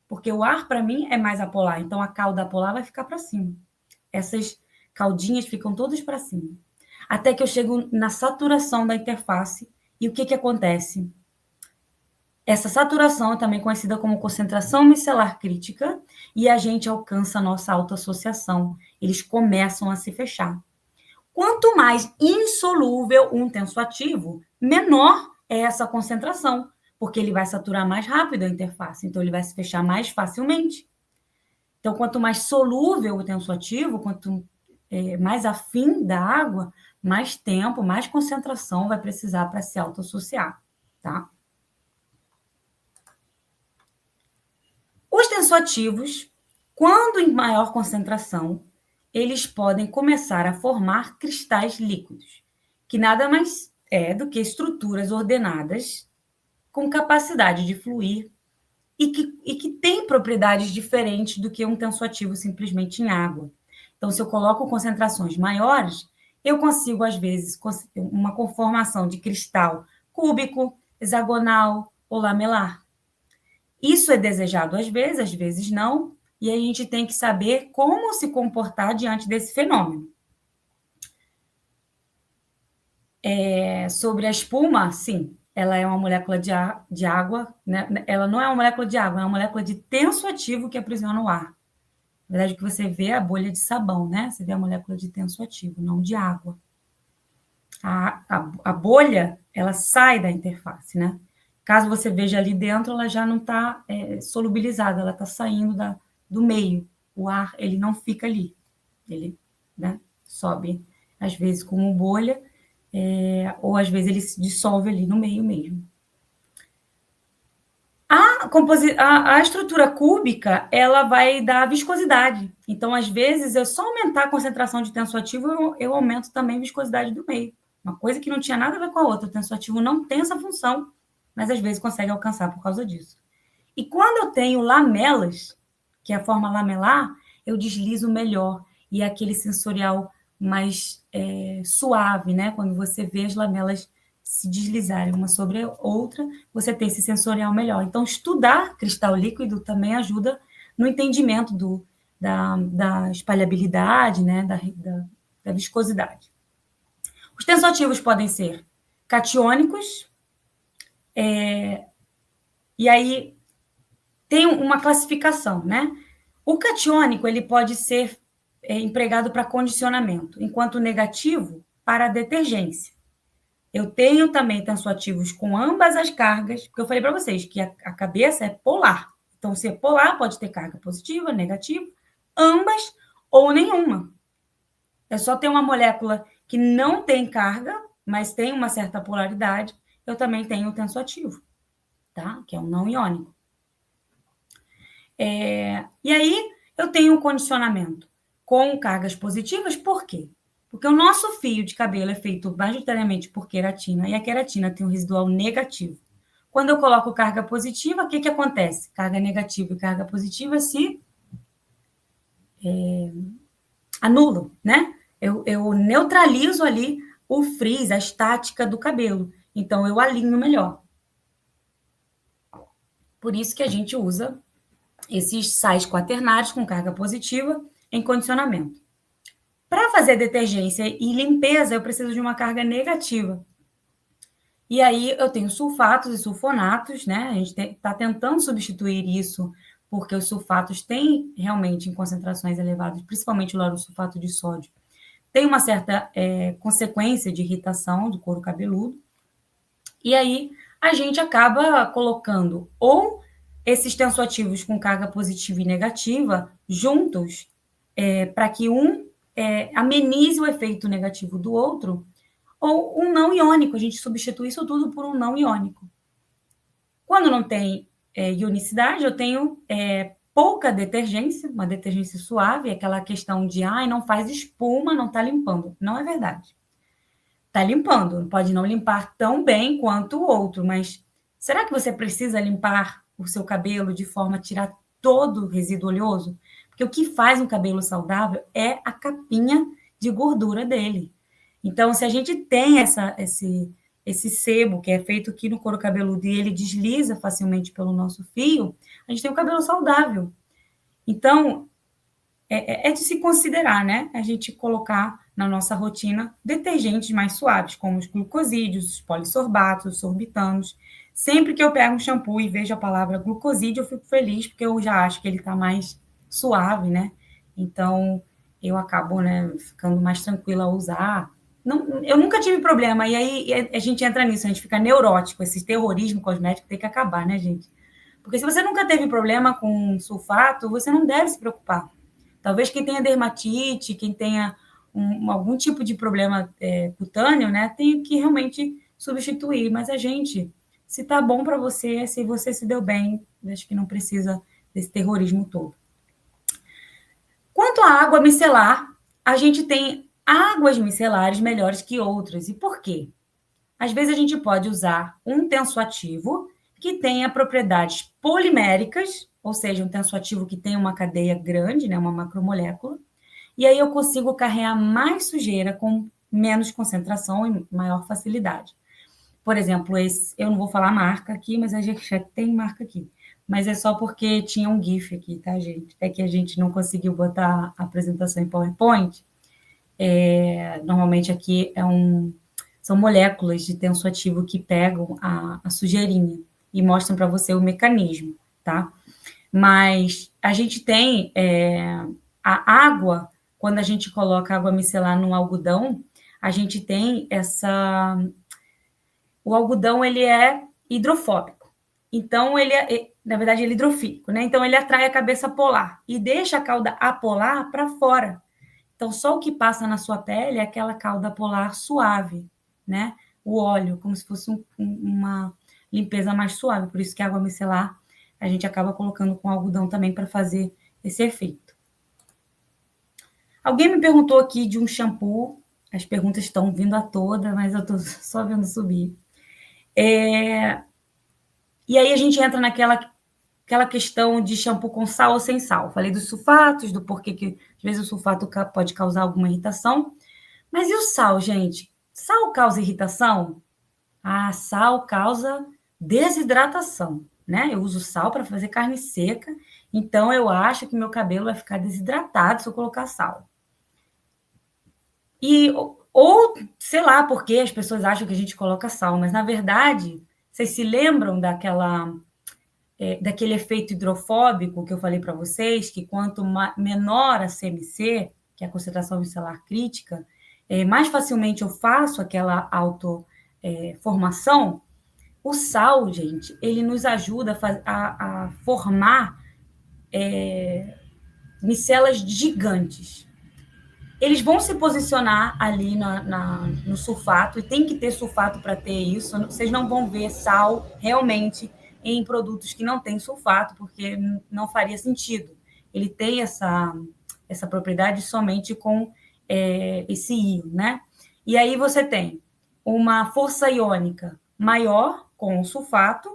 porque o ar, para mim, é mais apolar. Então, a cauda apolar vai ficar para cima. Essas caudinhas ficam todas para cima. Até que eu chego na saturação da interface. E o que acontece? Essa saturação é também conhecida como concentração micelar crítica, e a gente alcança a nossa autoassociação. Eles começam a se fechar. Quanto mais insolúvel um tensoativo, menor é essa concentração, porque ele vai saturar mais rápido a interface, então ele vai se fechar mais facilmente. Então, quanto mais solúvel o tensoativo, quanto mais afim da água, mais tempo, mais concentração vai precisar para se autoassociar, tá? Os tensoativos, quando em maior concentração, eles podem começar a formar cristais líquidos, que nada mais é do que estruturas ordenadas com capacidade de fluir e que tem propriedades diferentes do que um tensoativo simplesmente em água. Então, se eu coloco concentrações maiores, eu consigo, às vezes, uma conformação de cristal cúbico, hexagonal ou lamelar. Isso é desejado às vezes não, e a gente tem que saber como se comportar diante desse fenômeno. Sobre a espuma, sim, ela é uma molécula de água, né? Ela não é uma molécula de água, é uma molécula de tensoativo que aprisiona o ar. Na verdade, o que você vê é a bolha de sabão, né? Você vê a molécula de tensoativo, não de água. A bolha, ela sai da interface, né? Caso você veja ali dentro, ela já não está solubilizada, ela está saindo do meio. O ar, ele não fica ali. Ele, né, sobe, às vezes, como bolha, ou às vezes ele se dissolve ali no meio mesmo. A estrutura cúbica, ela vai dar viscosidade. Então, às vezes, eu só aumentar a concentração de tensoativo, eu aumento também a viscosidade do meio. Uma coisa que não tinha nada a ver com a outra. O tensoativo não tem essa função, mas às vezes consegue alcançar por causa disso. E quando eu tenho lamelas, que é a forma lamelar, eu deslizo melhor. E é aquele sensorial mais suave, né? Quando você vê as lamelas se deslizarem uma sobre a outra, você tem esse sensorial melhor. Então, estudar cristal líquido também ajuda no entendimento da espalhabilidade, né? Da viscosidade. Os tensoativos podem ser catiônicos, e aí tem uma classificação, né? O catiônico, ele pode ser empregado para condicionamento, enquanto o negativo para detergência. Eu tenho também tensoativos com ambas as cargas, porque eu falei para vocês que a cabeça é polar. Então, se é polar, pode ter carga positiva, negativa, ambas ou nenhuma. É só ter uma molécula que não tem carga, mas tem uma certa polaridade, eu também tenho o tensoativo, tá? Que é um não iônico. E aí, eu tenho um condicionamento com cargas positivas, por quê? Porque o nosso fio de cabelo é feito majoritariamente por queratina, e a queratina tem um residual negativo. Quando eu coloco carga positiva, o que acontece? Carga negativa e carga positiva se anulam, né? Eu neutralizo ali o frizz, a estática do cabelo. Então, eu alinho melhor. Por isso que a gente usa esses sais quaternários com carga positiva em condicionamento. Para fazer detergência e limpeza, eu preciso de uma carga negativa. E aí eu tenho sulfatos e sulfonatos, né? A gente está tentando substituir isso, porque os sulfatos têm realmente em concentrações elevadas, principalmente o laurosulfato de sódio, tem uma certa consequência de irritação do couro cabeludo. E aí a gente acaba colocando ou esses tensoativos com carga positiva e negativa juntos, para que um amenize o efeito negativo do outro, ou um não iônico, a gente substitui isso tudo por um não iônico. Quando não tem ionicidade, eu tenho pouca detergência, uma detergência suave, aquela questão de, não faz espuma, não está limpando. Não é verdade. Está limpando, pode não limpar tão bem quanto o outro, mas será que você precisa limpar o seu cabelo de forma a tirar todo o resíduo oleoso? Porque o que faz um cabelo saudável é a capinha de gordura dele. Então, se a gente tem esse sebo que é feito aqui no couro cabeludo e ele desliza facilmente pelo nosso fio, a gente tem um cabelo saudável. Então, é de se considerar, né? A gente colocar na nossa rotina detergentes mais suaves, como os glucosídeos, os polissorbatos, os sorbitanos. Sempre que eu pego um shampoo e vejo a palavra glucosídeo, eu fico feliz, porque eu já acho que ele está mais suave, né? Então, eu acabo, né, ficando mais tranquila a usar. Não, eu nunca tive problema, e aí a gente entra nisso, a gente fica neurótico, esse terrorismo cosmético tem que acabar, né, gente? Porque se você nunca teve problema com sulfato, você não deve se preocupar. Talvez quem tenha dermatite, quem tenha algum tipo de problema cutâneo, né, tenha que realmente substituir. Mas a gente, se tá bom para você, se você se deu bem, acho que não precisa desse terrorismo todo. Quanto à água micelar, a gente tem águas micelares melhores que outras. E por quê? Às vezes a gente pode usar um tensoativo que tenha propriedades poliméricas, ou seja, um tensoativo que tem uma cadeia grande, né, uma macromolécula, e aí eu consigo carregar mais sujeira com menos concentração e maior facilidade. Por exemplo, eu não vou falar marca aqui, mas a gente já tem marca aqui. Mas é só porque tinha um GIF aqui, tá, gente? É que a gente não conseguiu botar a apresentação em PowerPoint. Normalmente aqui é um São moléculas de tensoativo que pegam a sujeirinha e mostram para você o mecanismo, tá? Mas a gente tem a água, quando a gente coloca água micelar no algodão, a gente tem essa... O algodão, ele é hidrofóbico. Então, na verdade, ele é hidrofílico, né? Então, ele atrai a cabeça polar e deixa a cauda apolar para fora. Então, só o que passa na sua pele é aquela cauda polar suave, né? O óleo, como se fosse uma limpeza mais suave. Por isso que a água micelar a gente acaba colocando com algodão também para fazer esse efeito. Alguém me perguntou aqui de um shampoo. As perguntas estão vindo a toda, mas eu estou só vendo subir. E aí a gente entra naquela questão de shampoo com sal ou sem sal. Falei dos sulfatos, do porquê que às vezes o sulfato pode causar alguma irritação. Mas e o sal, gente? Sal causa irritação? Ah, sal causa desidratação, né? Eu uso sal para fazer carne seca, então eu acho que meu cabelo vai ficar desidratado se eu colocar sal. Ou sei lá, porque as pessoas acham que a gente coloca sal, mas na verdade, vocês se lembram daquele efeito hidrofóbico que eu falei para vocês, que quanto menor a CMC, que é a concentração micelar crítica, mais facilmente eu faço aquela autoformação. O sal, gente, ele nos ajuda a formar micelas gigantes. Eles vão se posicionar ali no sulfato, e tem que ter sulfato para ter isso. Vocês não vão ver sal realmente em produtos que não têm sulfato, porque não faria sentido. Ele tem essa propriedade somente com esse íon, né? E aí você tem uma força iônica maior com o sulfato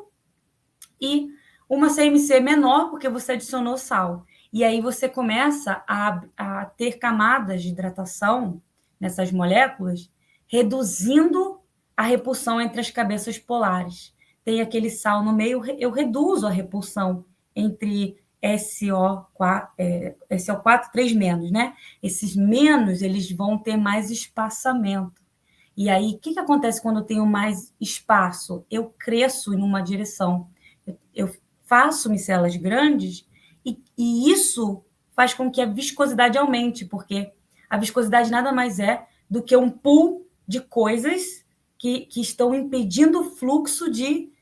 e uma CMC menor, porque você adicionou sal. E aí você começa a ter camadas de hidratação nessas moléculas, reduzindo a repulsão entre as cabeças polares. Tem aquele sal no meio, eu reduzo a repulsão entre SO4, 3 menos, né? Esses menos, eles vão ter mais espaçamento. E aí, o que acontece quando eu tenho mais espaço? Eu cresço em uma direção. Eu faço micelas grandes e isso faz com que a viscosidade aumente, porque a viscosidade nada mais é do que um pool de coisas que estão impedindo o fluxo de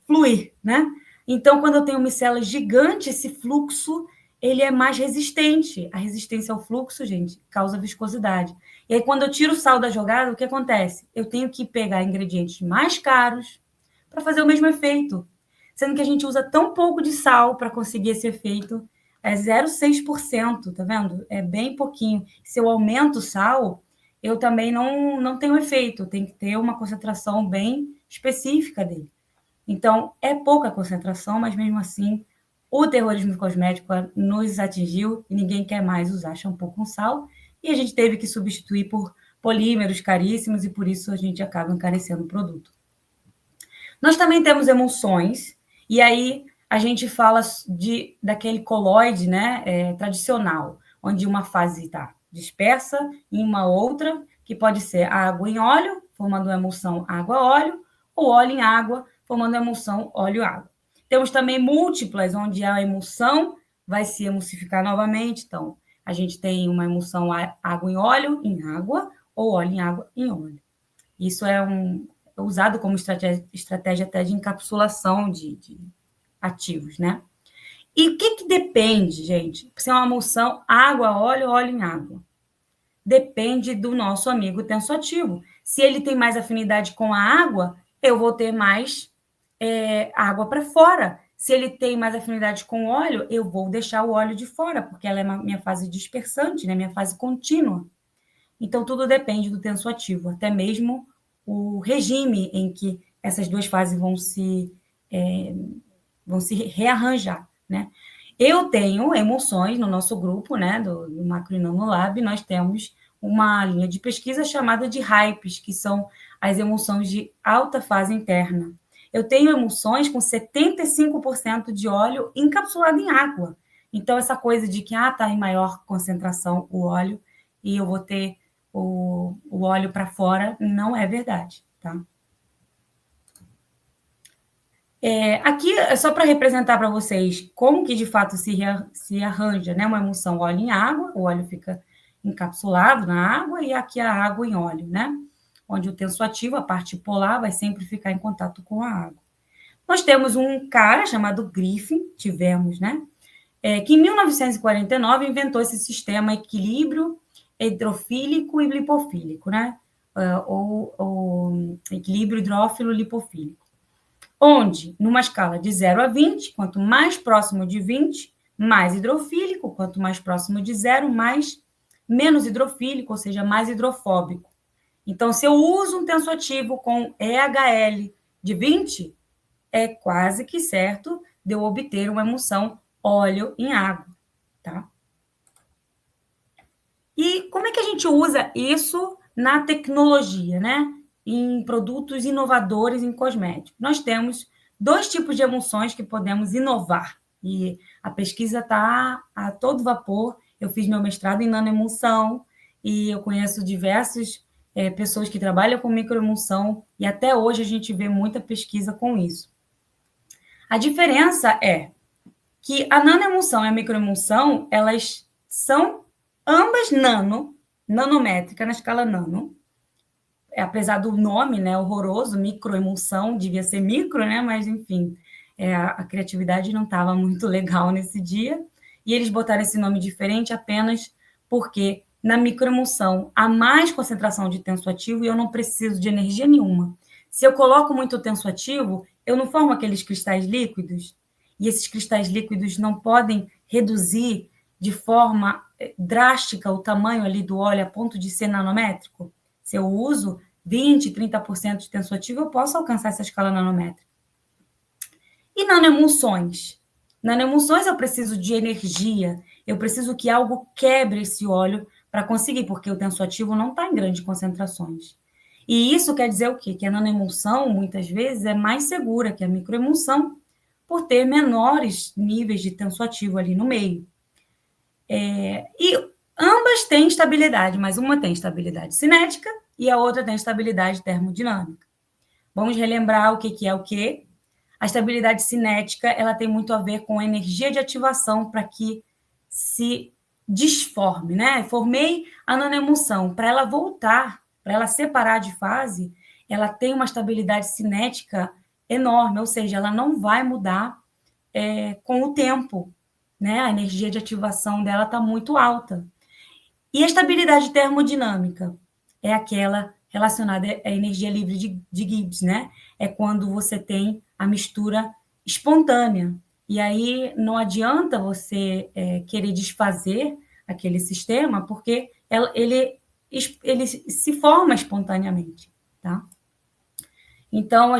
fluir, né? Então, quando eu tenho micelas gigantes, esse fluxo ele é mais resistente. A resistência ao fluxo, gente, causa viscosidade. E aí, quando eu tiro o sal da jogada, o que acontece? Eu tenho que pegar ingredientes mais caros para fazer o mesmo efeito. Sendo que a gente usa tão pouco de sal para conseguir esse efeito, é 0,6%, tá vendo? É bem pouquinho. Se eu aumento o sal, eu também não tenho efeito, tem que ter uma concentração bem específica dele. Então, é pouca concentração, mas mesmo assim, o terrorismo cosmético nos atingiu e ninguém quer mais usar shampoo com sal, e a gente teve que substituir por polímeros caríssimos e por isso a gente acaba encarecendo o produto. Nós também temos emulsões, e aí a gente fala daquele colóide, né, tradicional, onde uma fase está dispersa em uma outra, que pode ser água em óleo, formando uma emulsão água-óleo, ou óleo em água, formando uma emulsão óleo-água. Temos também múltiplas, onde a emulsão vai se emulsificar novamente. Então, a gente tem uma emulsão água em óleo, em água, ou óleo em água, em óleo. Isso é usado como estratégia até de encapsulação de ativos, né? E o que depende, gente? Se é uma emulsão água, óleo, óleo em água. Depende do nosso amigo tensoativo. Se ele tem mais afinidade com a água, eu vou ter mais água para fora. Se ele tem mais afinidade com o óleo, eu vou deixar o óleo de fora, porque ela é minha fase dispersante, né? Minha fase contínua. Então, tudo depende do tensoativo, até mesmo o regime em que essas duas fases vão se rearranjar, né? Eu tenho emulsões no nosso grupo, né, do Macro e Nano Lab, nós temos uma linha de pesquisa chamada de HYPES, que são as emulsões de alta fase interna. Eu tenho emulsões com 75% de óleo encapsulado em água. Então, essa coisa de que está em maior concentração o óleo e eu vou ter o óleo para fora, não é verdade, tá? Aqui é só para representar para vocês como que de fato se arranja, né, uma emulsão óleo em água, o óleo fica encapsulado na água e aqui a água em óleo, né? Onde o tensoativo, a parte polar, vai sempre ficar em contato com a água. Nós temos um cara chamado Griffin, né? Que em 1949 inventou esse sistema equilíbrio hidrofílico e lipofílico, né? Ou equilíbrio hidrófilo-lipofílico. Onde, numa escala de 0 a 20, quanto mais próximo de 20, mais hidrofílico, quanto mais próximo de 0, menos hidrofílico, ou seja, mais hidrofóbico. Então, se eu uso um tensoativo com EHL de 20, é quase que certo de eu obter uma emulsão óleo em água, tá? E como é que a gente usa isso na tecnologia, né? Em produtos inovadores em cosméticos? Nós temos 2 tipos de emulsões que podemos inovar, e a pesquisa está a todo vapor. Eu fiz meu mestrado em nanoemulsão, e eu conheço diversas pessoas que trabalham com microemulsão, e até hoje a gente vê muita pesquisa com isso. A diferença é que a nanoemulsão e a microemulsão, elas são ambas nanométrica na escala nano, apesar do nome, né, horroroso, microemulsão, devia ser micro, né, mas enfim, a criatividade não estava muito legal nesse dia, e eles botaram esse nome diferente apenas porque na microemulsão há mais concentração de tensoativo e eu não preciso de energia nenhuma. Se eu coloco muito tensoativo, eu não formo aqueles cristais líquidos, e esses cristais líquidos não podem reduzir de forma drástica o tamanho ali do óleo a ponto de ser nanométrico. Se eu uso 20%, 30% de tensoativo, eu posso alcançar essa escala nanométrica. E nanoemulsões? Nanoemulsões eu preciso de energia, eu preciso que algo quebre esse óleo para conseguir, porque o tensoativo não está em grandes concentrações. E isso quer dizer o quê? Que a nanoemulsão, muitas vezes, é mais segura que a microemulsão, por ter menores níveis de tensoativo ali no meio. E ambas têm estabilidade, mas uma tem estabilidade cinética e a outra tem estabilidade termodinâmica. Vamos relembrar o que é o quê? A estabilidade cinética, ela tem muito a ver com a energia de ativação para que se desforme, né? Formei a nanoemulsão, para ela voltar, para ela separar de fase, ela tem uma estabilidade cinética enorme, ou seja, ela não vai mudar com o tempo, né? A energia de ativação dela está muito alta. E a estabilidade termodinâmica é aquela relacionada à energia livre de Gibbs, né? É quando você tem a mistura espontânea. E aí não adianta você querer desfazer aquele sistema, porque ele se forma espontaneamente, tá? Então,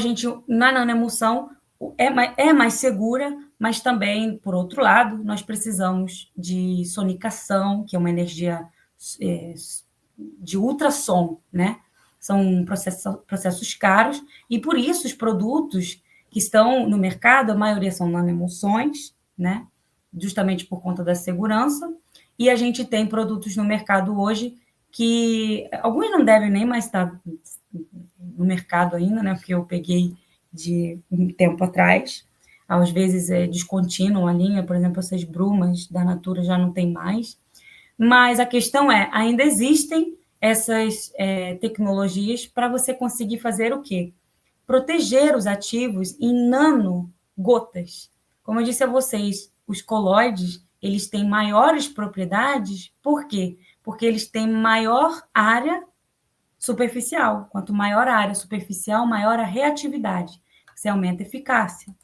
na nanoemulsão, é mais segura, mas também, por outro lado, nós precisamos de sonicação, que é uma energia de ultrassom, né? São processos caros, e por isso os produtos que estão no mercado, a maioria são nanoemulsões, né? Justamente por conta da segurança, e a gente tem produtos no mercado hoje que alguns não devem nem mais estar no mercado ainda, né? Porque eu peguei de um tempo atrás, às vezes descontinuam a linha, por exemplo, essas brumas da Natura já não tem mais, mas a questão ainda existem essas tecnologias para você conseguir fazer o quê? Proteger os ativos em nanogotas. Como eu disse a vocês, os colóides, eles têm maiores propriedades, por quê? Porque eles têm maior área superficial. Quanto maior a área superficial, maior a reatividade. Você aumenta a eficácia.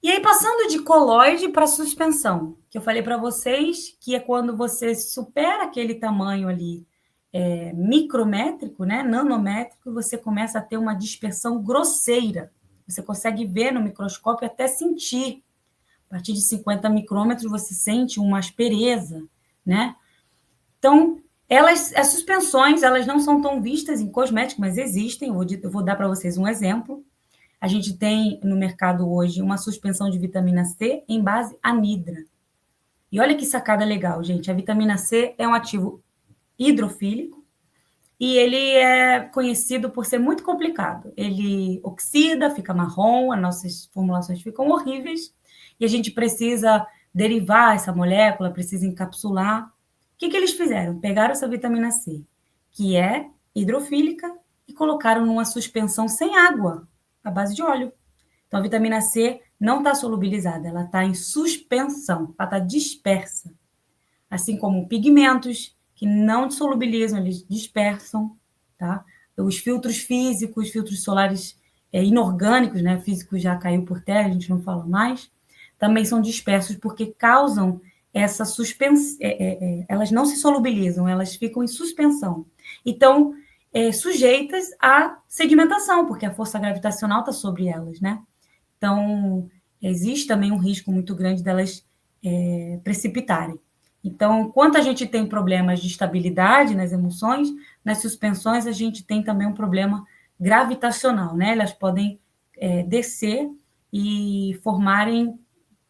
E aí, passando de colóide para suspensão, que eu falei para vocês que é quando você supera aquele tamanho ali micrométrico, né, nanométrico, você começa a ter uma dispersão grosseira. Você consegue ver no microscópio, até sentir. A partir de 50 micrômetros, você sente uma aspereza, né? Então, as suspensões, elas não são tão vistas em cosméticos, mas existem. Eu vou dar para vocês um exemplo. A gente tem no mercado hoje uma suspensão de vitamina C em base anidra. E olha que sacada legal, gente. A vitamina C é um ativo hidrofílico, e ele é conhecido por ser muito complicado. Ele oxida, fica marrom, as nossas formulações ficam horríveis, e a gente precisa derivar essa molécula, precisa encapsular. O que eles fizeram? Pegaram essa vitamina C, que é hidrofílica, e colocaram numa suspensão sem água, à base de óleo. Então, a vitamina C não está solubilizada, ela está em suspensão, ela está dispersa. Assim como pigmentos, que não solubilizam, eles dispersam, tá? Os filtros físicos, filtros solares inorgânicos, né? Físicos já caiu por terra, a gente não fala mais, também são dispersos porque causam essa suspensão, elas não se solubilizam, elas ficam em suspensão. Então, sujeitas à sedimentação, porque a força gravitacional está sobre elas, né? Então, existe também um risco muito grande delas precipitarem. Então, enquanto a gente tem problemas de estabilidade nas emoções, nas suspensões a gente tem também um problema gravitacional, né? Elas podem descer e formarem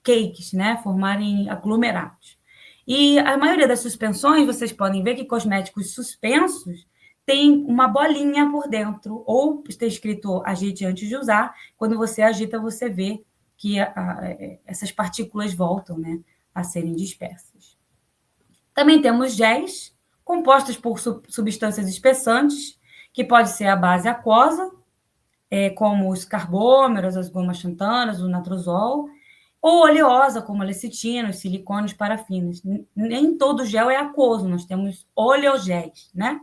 cakes, né? Formarem aglomerados. E a maioria das suspensões, vocês podem ver que cosméticos suspensos tem uma bolinha por dentro, ou está escrito agite antes de usar, quando você agita, você vê que essas partículas voltam, né, a serem dispersas. Também temos géis, compostos por substâncias espessantes, que pode ser a base aquosa, como os carbômeros, as gomas xantanas, o natrozol, ou oleosa, como a lecitina, os silicones, parafinas. Nem todo gel é aquoso, nós temos oleogéis, né?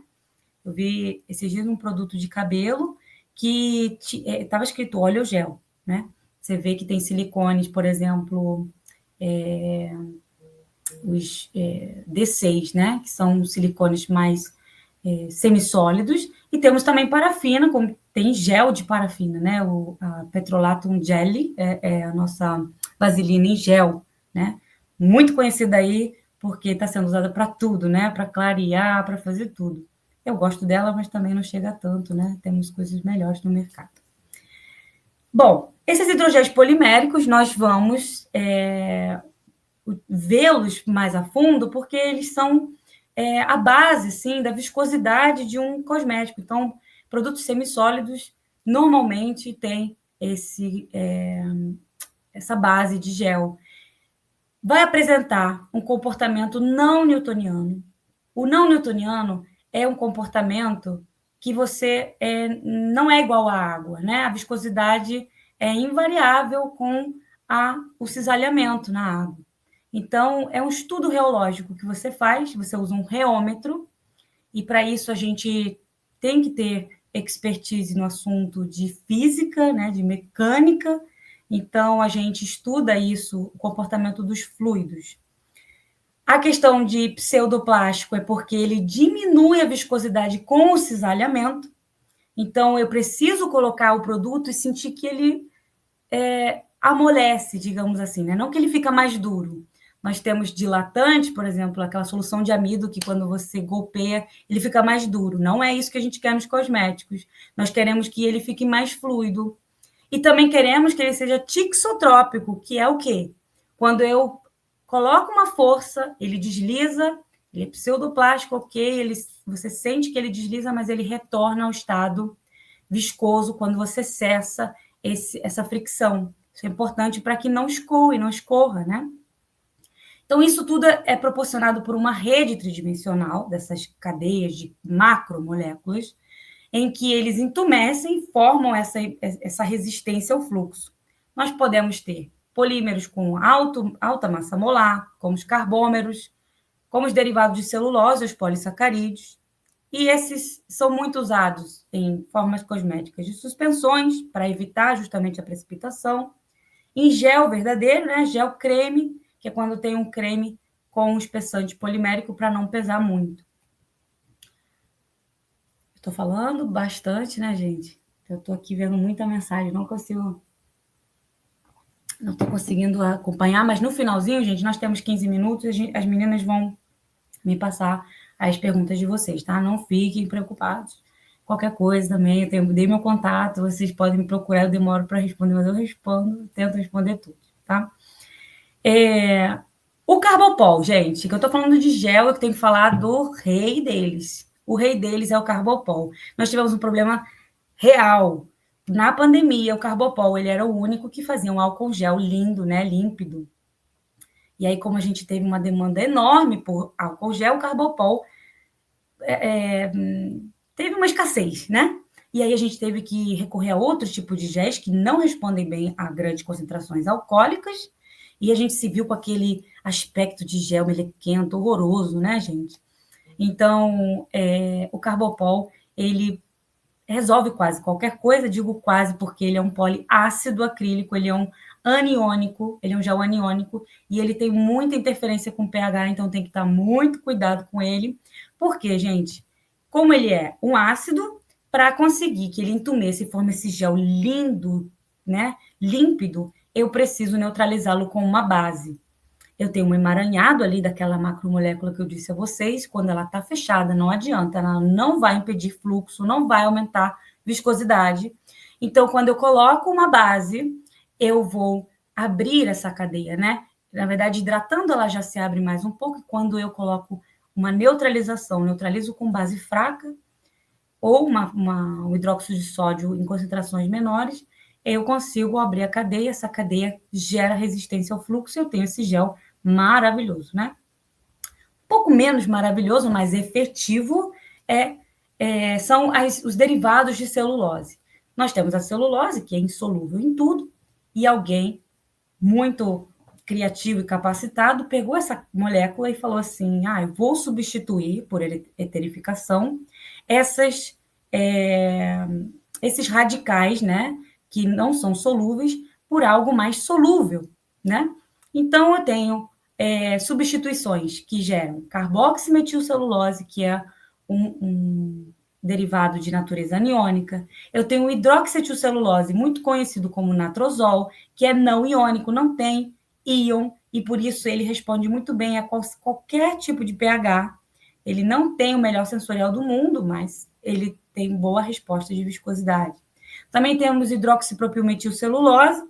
Eu vi esses dias um produto de cabelo que estava escrito oleogel, né? Você vê que tem silicones, por exemplo, os D6, né? Que são silicones mais semissólidos, e temos também parafina, como tem gel de parafina, né? A Petrolatum Jelly é a nossa vaselina em gel, né? Muito conhecida aí, porque está sendo usada para tudo, né? Para clarear, para fazer tudo. Eu gosto dela, mas também não chega tanto, né? Temos coisas melhores no mercado. Bom, esses hidrogéis poliméricos, nós vamos vê-los mais a fundo, porque eles são a base, sim, da viscosidade de um cosmético. Então, produtos semissólidos normalmente têm essa base de gel. Vai apresentar um comportamento não newtoniano. O não newtoniano é um comportamento que você não é igual à água, né? A viscosidade é invariável com o cisalhamento na água. Então, é um estudo reológico que você faz, você usa um reômetro, e para isso a gente tem que ter expertise no assunto de física, né, de mecânica. Então, a gente estuda isso, o comportamento dos fluidos. A questão de pseudoplástico é porque ele diminui a viscosidade com o cisalhamento. Então, eu preciso colocar o produto e sentir que ele amolece, digamos assim, né? Não que ele fica mais duro. Nós temos dilatante, por exemplo, aquela solução de amido que quando você golpeia, ele fica mais duro. Não é isso que a gente quer nos cosméticos. Nós queremos que ele fique mais fluido. E também queremos que ele seja tixotrópico, que é o quê? Quando eu coloco uma força, ele desliza, ele é pseudoplástico, ok, você sente que ele desliza, mas ele retorna ao estado viscoso quando você cessa essa fricção. Isso é importante para que não escoe, não escorra, né? Então, isso tudo é proporcionado por uma rede tridimensional dessas cadeias de macromoléculas, em que eles entumecem e formam essa resistência ao fluxo. Nós podemos ter polímeros com alta massa molar, como os carbômeros, como os derivados de celulose, os polissacarídeos, e esses são muito usados em formas cosméticas de suspensões, para evitar justamente a precipitação, em gel verdadeiro, né? Gel creme, que é quando tem um creme com um espessante polimérico para não pesar muito. Estou falando bastante, né, gente? Eu estou aqui vendo muita mensagem, não estou conseguindo acompanhar, mas no finalzinho, gente, nós temos 15 minutos, as meninas vão me passar as perguntas de vocês, tá? Não fiquem preocupados. Qualquer coisa também, dei meu contato, vocês podem me procurar, eu demoro para responder, mas eu respondo, tento responder tudo, tá? O Carbopol, gente, que eu estou falando de gel, eu tenho que falar do rei deles. O rei deles é o Carbopol. Nós tivemos um problema real. Na pandemia, o Carbopol, ele era o único que fazia um álcool gel lindo, né, límpido. E aí, como a gente teve uma demanda enorme por álcool gel, o Carbopol teve uma escassez, né? E aí a gente teve que recorrer a outros tipos de géis que não respondem bem a grandes concentrações alcoólicas, e a gente se viu com aquele aspecto de gel melequento, horroroso, né, gente? Então, o Carbopol, ele resolve quase qualquer coisa, digo quase porque ele é um poliácido acrílico, ele é um aniônico, ele é um gel aniônico, e ele tem muita interferência com o pH, então tem que estar muito cuidado com ele. Por quê, gente? Como ele é um ácido, para conseguir que ele entumece e forme esse gel lindo, né, límpido, eu preciso neutralizá-lo com uma base. Eu tenho um emaranhado ali daquela macromolécula que eu disse a vocês, quando ela está fechada, não adianta, ela não vai impedir fluxo, não vai aumentar viscosidade. Então, quando eu coloco uma base, eu vou abrir essa cadeia, né? Na verdade, hidratando, ela já se abre mais um pouco, e quando eu coloco uma neutralização, neutralizo com base fraca, ou um hidróxido de sódio em concentrações menores, eu consigo abrir a cadeia, essa cadeia gera resistência ao fluxo, e eu tenho esse gel maravilhoso, né? Um pouco menos maravilhoso, mas efetivo, são os derivados de celulose. Nós temos a celulose, que é insolúvel em tudo, e alguém muito criativo e capacitado pegou essa molécula e falou assim, eu vou substituir por eterificação esses radicais, né, que não são solúveis, por algo mais solúvel, né? Então, eu tenho substituições que geram carboximetilcelulose, que é um derivado de natureza aniônica. Eu tenho hidroxietilcelulose, muito conhecido como natrozol, que é não iônico, não tem íon, e por isso ele responde muito bem a qualquer tipo de pH. Ele não tem o melhor sensorial do mundo, mas ele tem boa resposta de viscosidade. Também temos hidroxipropilmetilcelulose,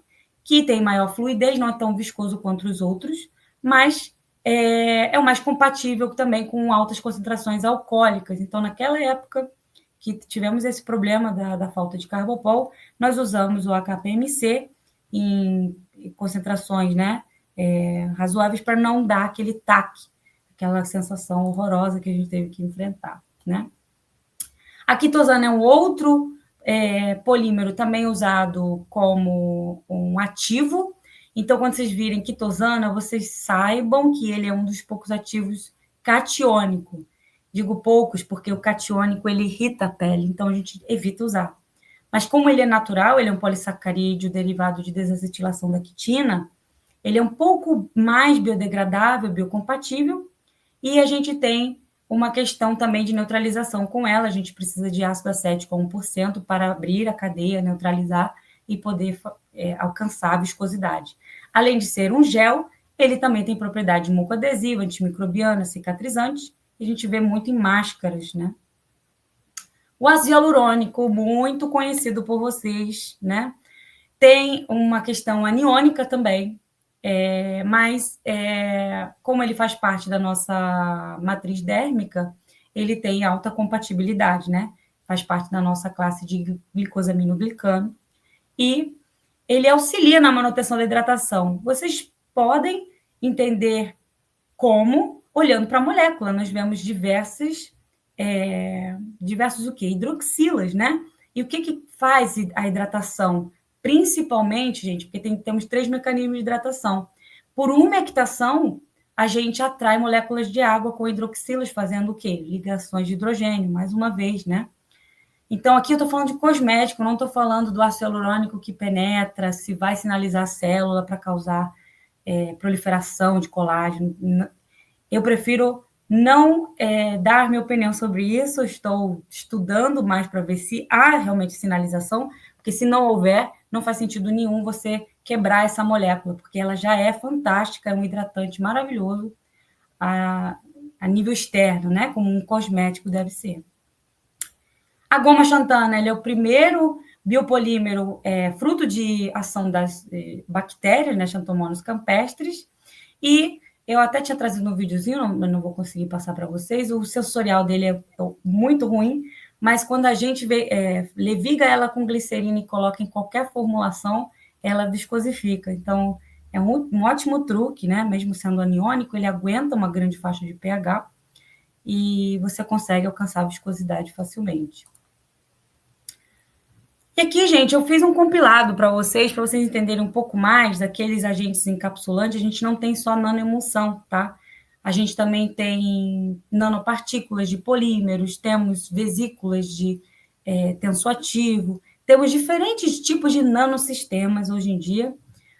que tem maior fluidez, não é tão viscoso quanto os outros, mas é o mais compatível também com altas concentrações alcoólicas. Então, naquela época que tivemos esse problema da falta de Carbopol, nós usamos o HPMC em concentrações, né, razoáveis, para não dar aquele taque, aquela sensação horrorosa que a gente teve que enfrentar, né? A quitosana é um outro polímero também usado como um ativo. Então, quando vocês virem quitosana, vocês saibam que ele é um dos poucos ativos catiônico. Digo poucos porque o catiônico ele irrita a pele, então a gente evita usar. Mas como ele é natural, ele é um polissacarídeo derivado de desacetilação da quitina, ele é um pouco mais biodegradável, biocompatível, e a gente tem uma questão também de neutralização com ela. A gente precisa de ácido acético a 1% para abrir a cadeia, neutralizar e poder alcançar a viscosidade. Além de ser um gel, ele também tem propriedade mucoadesiva, antimicrobiana, cicatrizante, e a gente vê muito em máscaras, né? O ácido hialurônico, muito conhecido por vocês, né? Tem uma questão aniônica também, mas como ele faz parte da nossa matriz dérmica, ele tem alta compatibilidade, né? Faz parte da nossa classe de glicosaminoglicano, e ele auxilia na manutenção da hidratação. Vocês podem entender como, olhando para a molécula, nós vemos diversos o quê? Hidroxilas, né? E o que faz a hidratação? Principalmente, gente, porque temos 3 mecanismos de hidratação. Por umectação, a gente atrai moléculas de água com hidroxilas, fazendo o quê? Ligações de hidrogênio, mais uma vez, né? Então, aqui eu estou falando de cosmético, não estou falando do ácido hialurônico que penetra, se vai sinalizar a célula para causar proliferação de colágeno. Eu prefiro não dar minha opinião sobre isso, eu estou estudando mais para ver se há realmente sinalização, porque se não houver, não faz sentido nenhum você quebrar essa molécula, porque ela já é fantástica, é um hidratante maravilhoso a nível externo, né? Como um cosmético deve ser. A goma xantana, ele é o primeiro biopolímero fruto de ação das bactérias, né, Xanthomonas campestris, e Eu até tinha trazido um videozinho, mas não vou conseguir passar para vocês. O sensorial dele é muito ruim, mas quando a gente leviga ela com glicerina e coloca em qualquer formulação, ela viscosifica. Então, é um ótimo truque, né? Mesmo sendo aniônico, ele aguenta uma grande faixa de pH e você consegue alcançar a viscosidade facilmente. E aqui, gente, eu fiz um compilado para vocês entenderem um pouco mais daqueles agentes encapsulantes. A gente não tem só nanoemulsão, tá? A gente também tem nanopartículas de polímeros, temos vesículas de tensoativo, temos diferentes tipos de nanosistemas hoje em dia.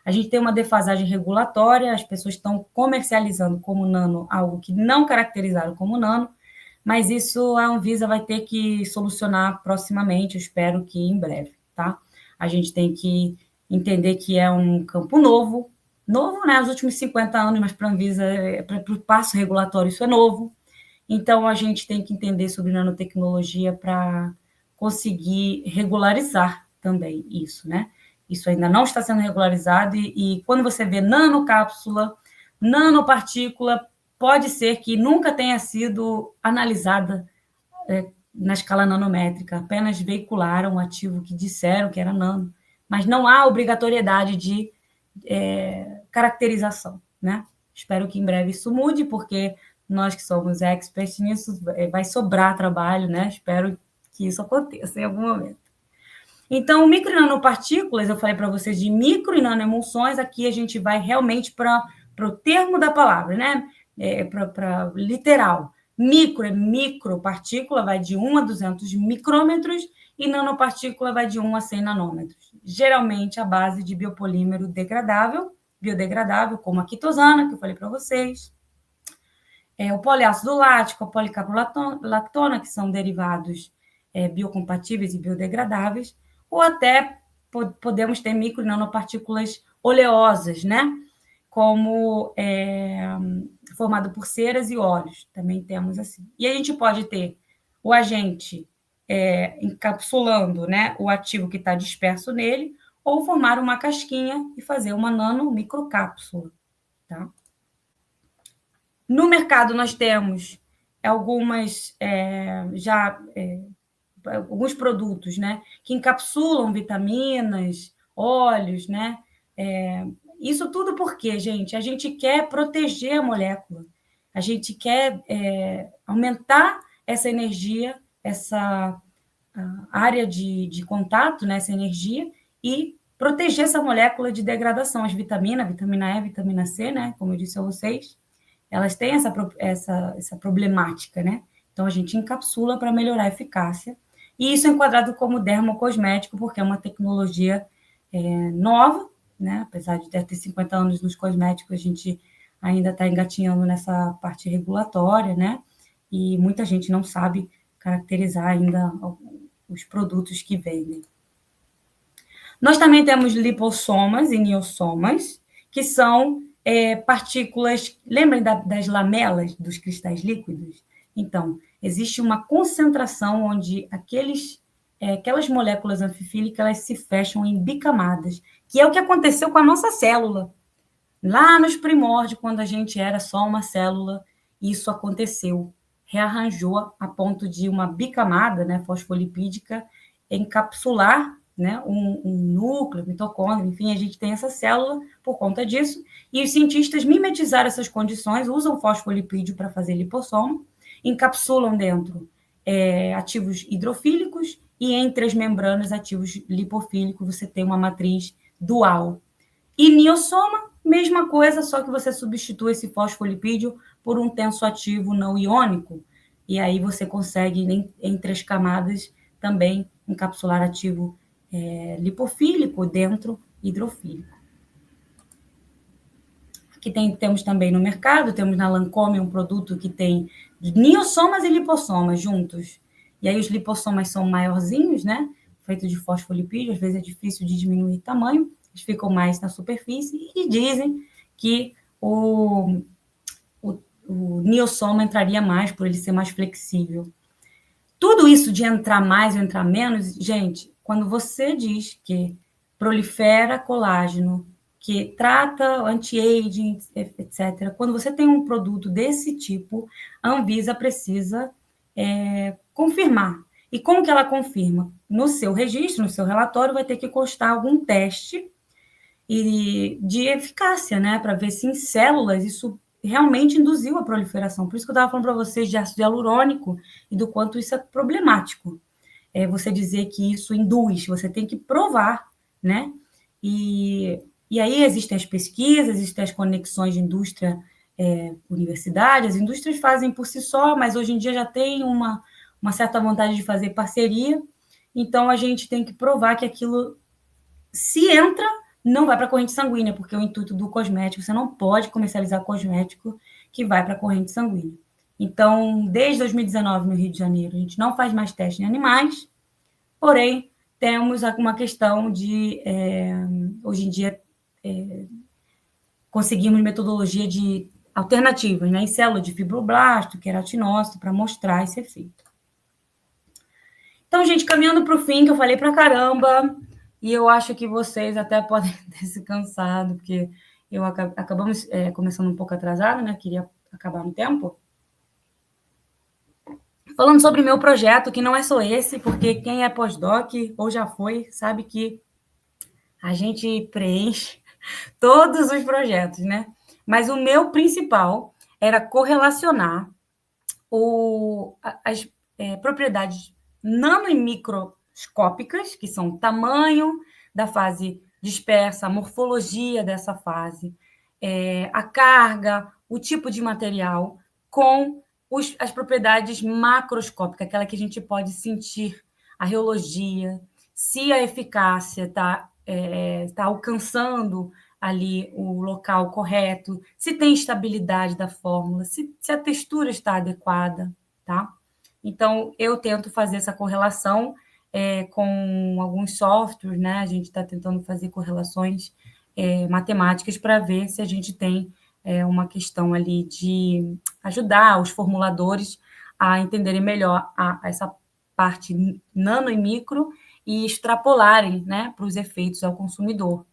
A gente tem uma defasagem regulatória, as pessoas estão comercializando como nano algo que não caracterizaram como nano, mas isso a Anvisa vai ter que solucionar proximamente, eu espero que em breve, tá? A gente tem que entender que é um campo novo, né, os últimos 50 anos, mas para a Anvisa, para o passo regulatório, isso é novo. Então, a gente tem que entender sobre nanotecnologia para conseguir regularizar também isso, né? Isso ainda não está sendo regularizado e quando você vê nanocápsula, nanopartícula, pode ser que nunca tenha sido analisada na escala nanométrica, apenas veicularam o ativo que disseram que era nano, mas não há obrigatoriedade de caracterização, né? Espero que em breve isso mude, porque nós que somos experts nisso, vai sobrar trabalho, né? Espero que isso aconteça em algum momento. Então, micro e nanopartículas, eu falei para vocês de micro e nanoemulsões, aqui a gente vai realmente para o termo da palavra, né? Para literal. Micro é micropartícula, vai de 1 a 200 micrômetros, e nanopartícula vai de 1 a 100 nanômetros. Geralmente, a base de biopolímero biodegradável, como a quitosana, que eu falei para vocês, o poliácido lático, a policaprolactona, que são derivados biocompatíveis e biodegradáveis, ou até podemos ter micro e nanopartículas oleosas, né? Como formado por ceras e óleos, também temos assim. E a gente pode ter o agente encapsulando, né, o ativo que está disperso nele, ou formar uma casquinha e fazer uma nanomicrocápsula, tá? No mercado, nós temos alguns produtos, né, que encapsulam vitaminas, óleos, né? Isso tudo porque, gente, a gente quer proteger a molécula, a gente quer aumentar essa energia, essa área de contato, né, essa energia, e proteger essa molécula de degradação. As vitaminas, vitamina E, vitamina C, né, como eu disse a vocês, elas têm essa problemática, né? Então, a gente encapsula para melhorar a eficácia. E isso é enquadrado como dermocosmético, porque é uma tecnologia nova, né? Apesar de ter 50 anos nos cosméticos, a gente ainda está engatinhando nessa parte regulatória, né? E muita gente não sabe caracterizar ainda os produtos que vendem. Nós também temos lipossomas e niosomas, que são partículas, lembrem das lamelas dos cristais líquidos? Então, existe uma concentração onde aquelas moléculas anfifílicas elas se fecham em bicamadas, que é o que aconteceu com a nossa célula. Lá nos primórdios, quando a gente era só uma célula, isso aconteceu. Rearranjou a ponto de uma bicamada, né, fosfolipídica, encapsular, né, um núcleo, mitocôndria, enfim, a gente tem essa célula por conta disso, e os cientistas mimetizaram essas condições, usam fosfolipídio para fazer lipossoma, encapsulam dentro ativos hidrofílicos e entre as membranas ativos lipofílicos, você tem uma matriz dual. E niosoma, mesma coisa, só que você substitui esse fosfolipídio por um tensoativo não iônico, e aí você consegue, entre as camadas, também encapsular ativo lipofílico dentro hidrofílico. Aqui temos também no mercado, temos na Lancôme um produto que tem niossomas e lipossomas juntos. E aí os lipossomas são maiorzinhos, né? Feito de fosfolipídio, às vezes é difícil de diminuir o tamanho, eles ficam mais na superfície e dizem que o niossoma entraria mais por ele ser mais flexível. Tudo isso de entrar mais ou entrar menos, gente, quando você diz que prolifera colágeno, que trata anti-aging, etc. Quando você tem um produto desse tipo, a Anvisa precisa confirmar. E como que ela confirma? No seu registro, no seu relatório, vai ter que constar algum teste de eficácia, né? Para ver se em células isso realmente induziu a proliferação. Por isso que eu estava falando para vocês de ácido hialurônico e do quanto isso é problemático. Você dizer que isso induz, você tem que provar, né? E aí existem as pesquisas, existem as conexões de indústria, universidade, as indústrias fazem por si só, mas hoje em dia já tem uma certa vontade de fazer parceria, então a gente tem que provar que aquilo, se entra, não vai para a corrente sanguínea, porque o intuito do cosmético, você não pode comercializar cosmético que vai para a corrente sanguínea. Então, desde 2019, no Rio de Janeiro, a gente não faz mais teste em animais, porém, temos uma questão de, hoje em dia, conseguimos metodologia de alternativas, né, em célula de fibroblasto, queratinócito, para mostrar esse efeito. Então, gente, caminhando para o fim, que eu falei para caramba, e eu acho que vocês até podem ter se cansado, porque acabamos começando um pouco atrasado, né, queria acabar no tempo. Falando sobre o meu projeto, que não é só esse, porque quem é pós-doc ou já foi, sabe que a gente preenche todos os projetos, né? Mas o meu principal era correlacionar as propriedades nano e microscópicas, que são o tamanho da fase dispersa, a morfologia dessa fase, a carga, o tipo de material, com as propriedades macroscópicas, aquela que a gente pode sentir, a reologia, se a eficácia está alcançando ali o local correto, se tem estabilidade da fórmula, se a textura está adequada, tá? Então, eu tento fazer essa correlação com alguns softwares, né? A gente está tentando fazer correlações matemáticas para ver se a gente tem uma questão ali de ajudar os formuladores a entenderem melhor essa parte nano e micro e extrapolarem, né, para os efeitos ao consumidor.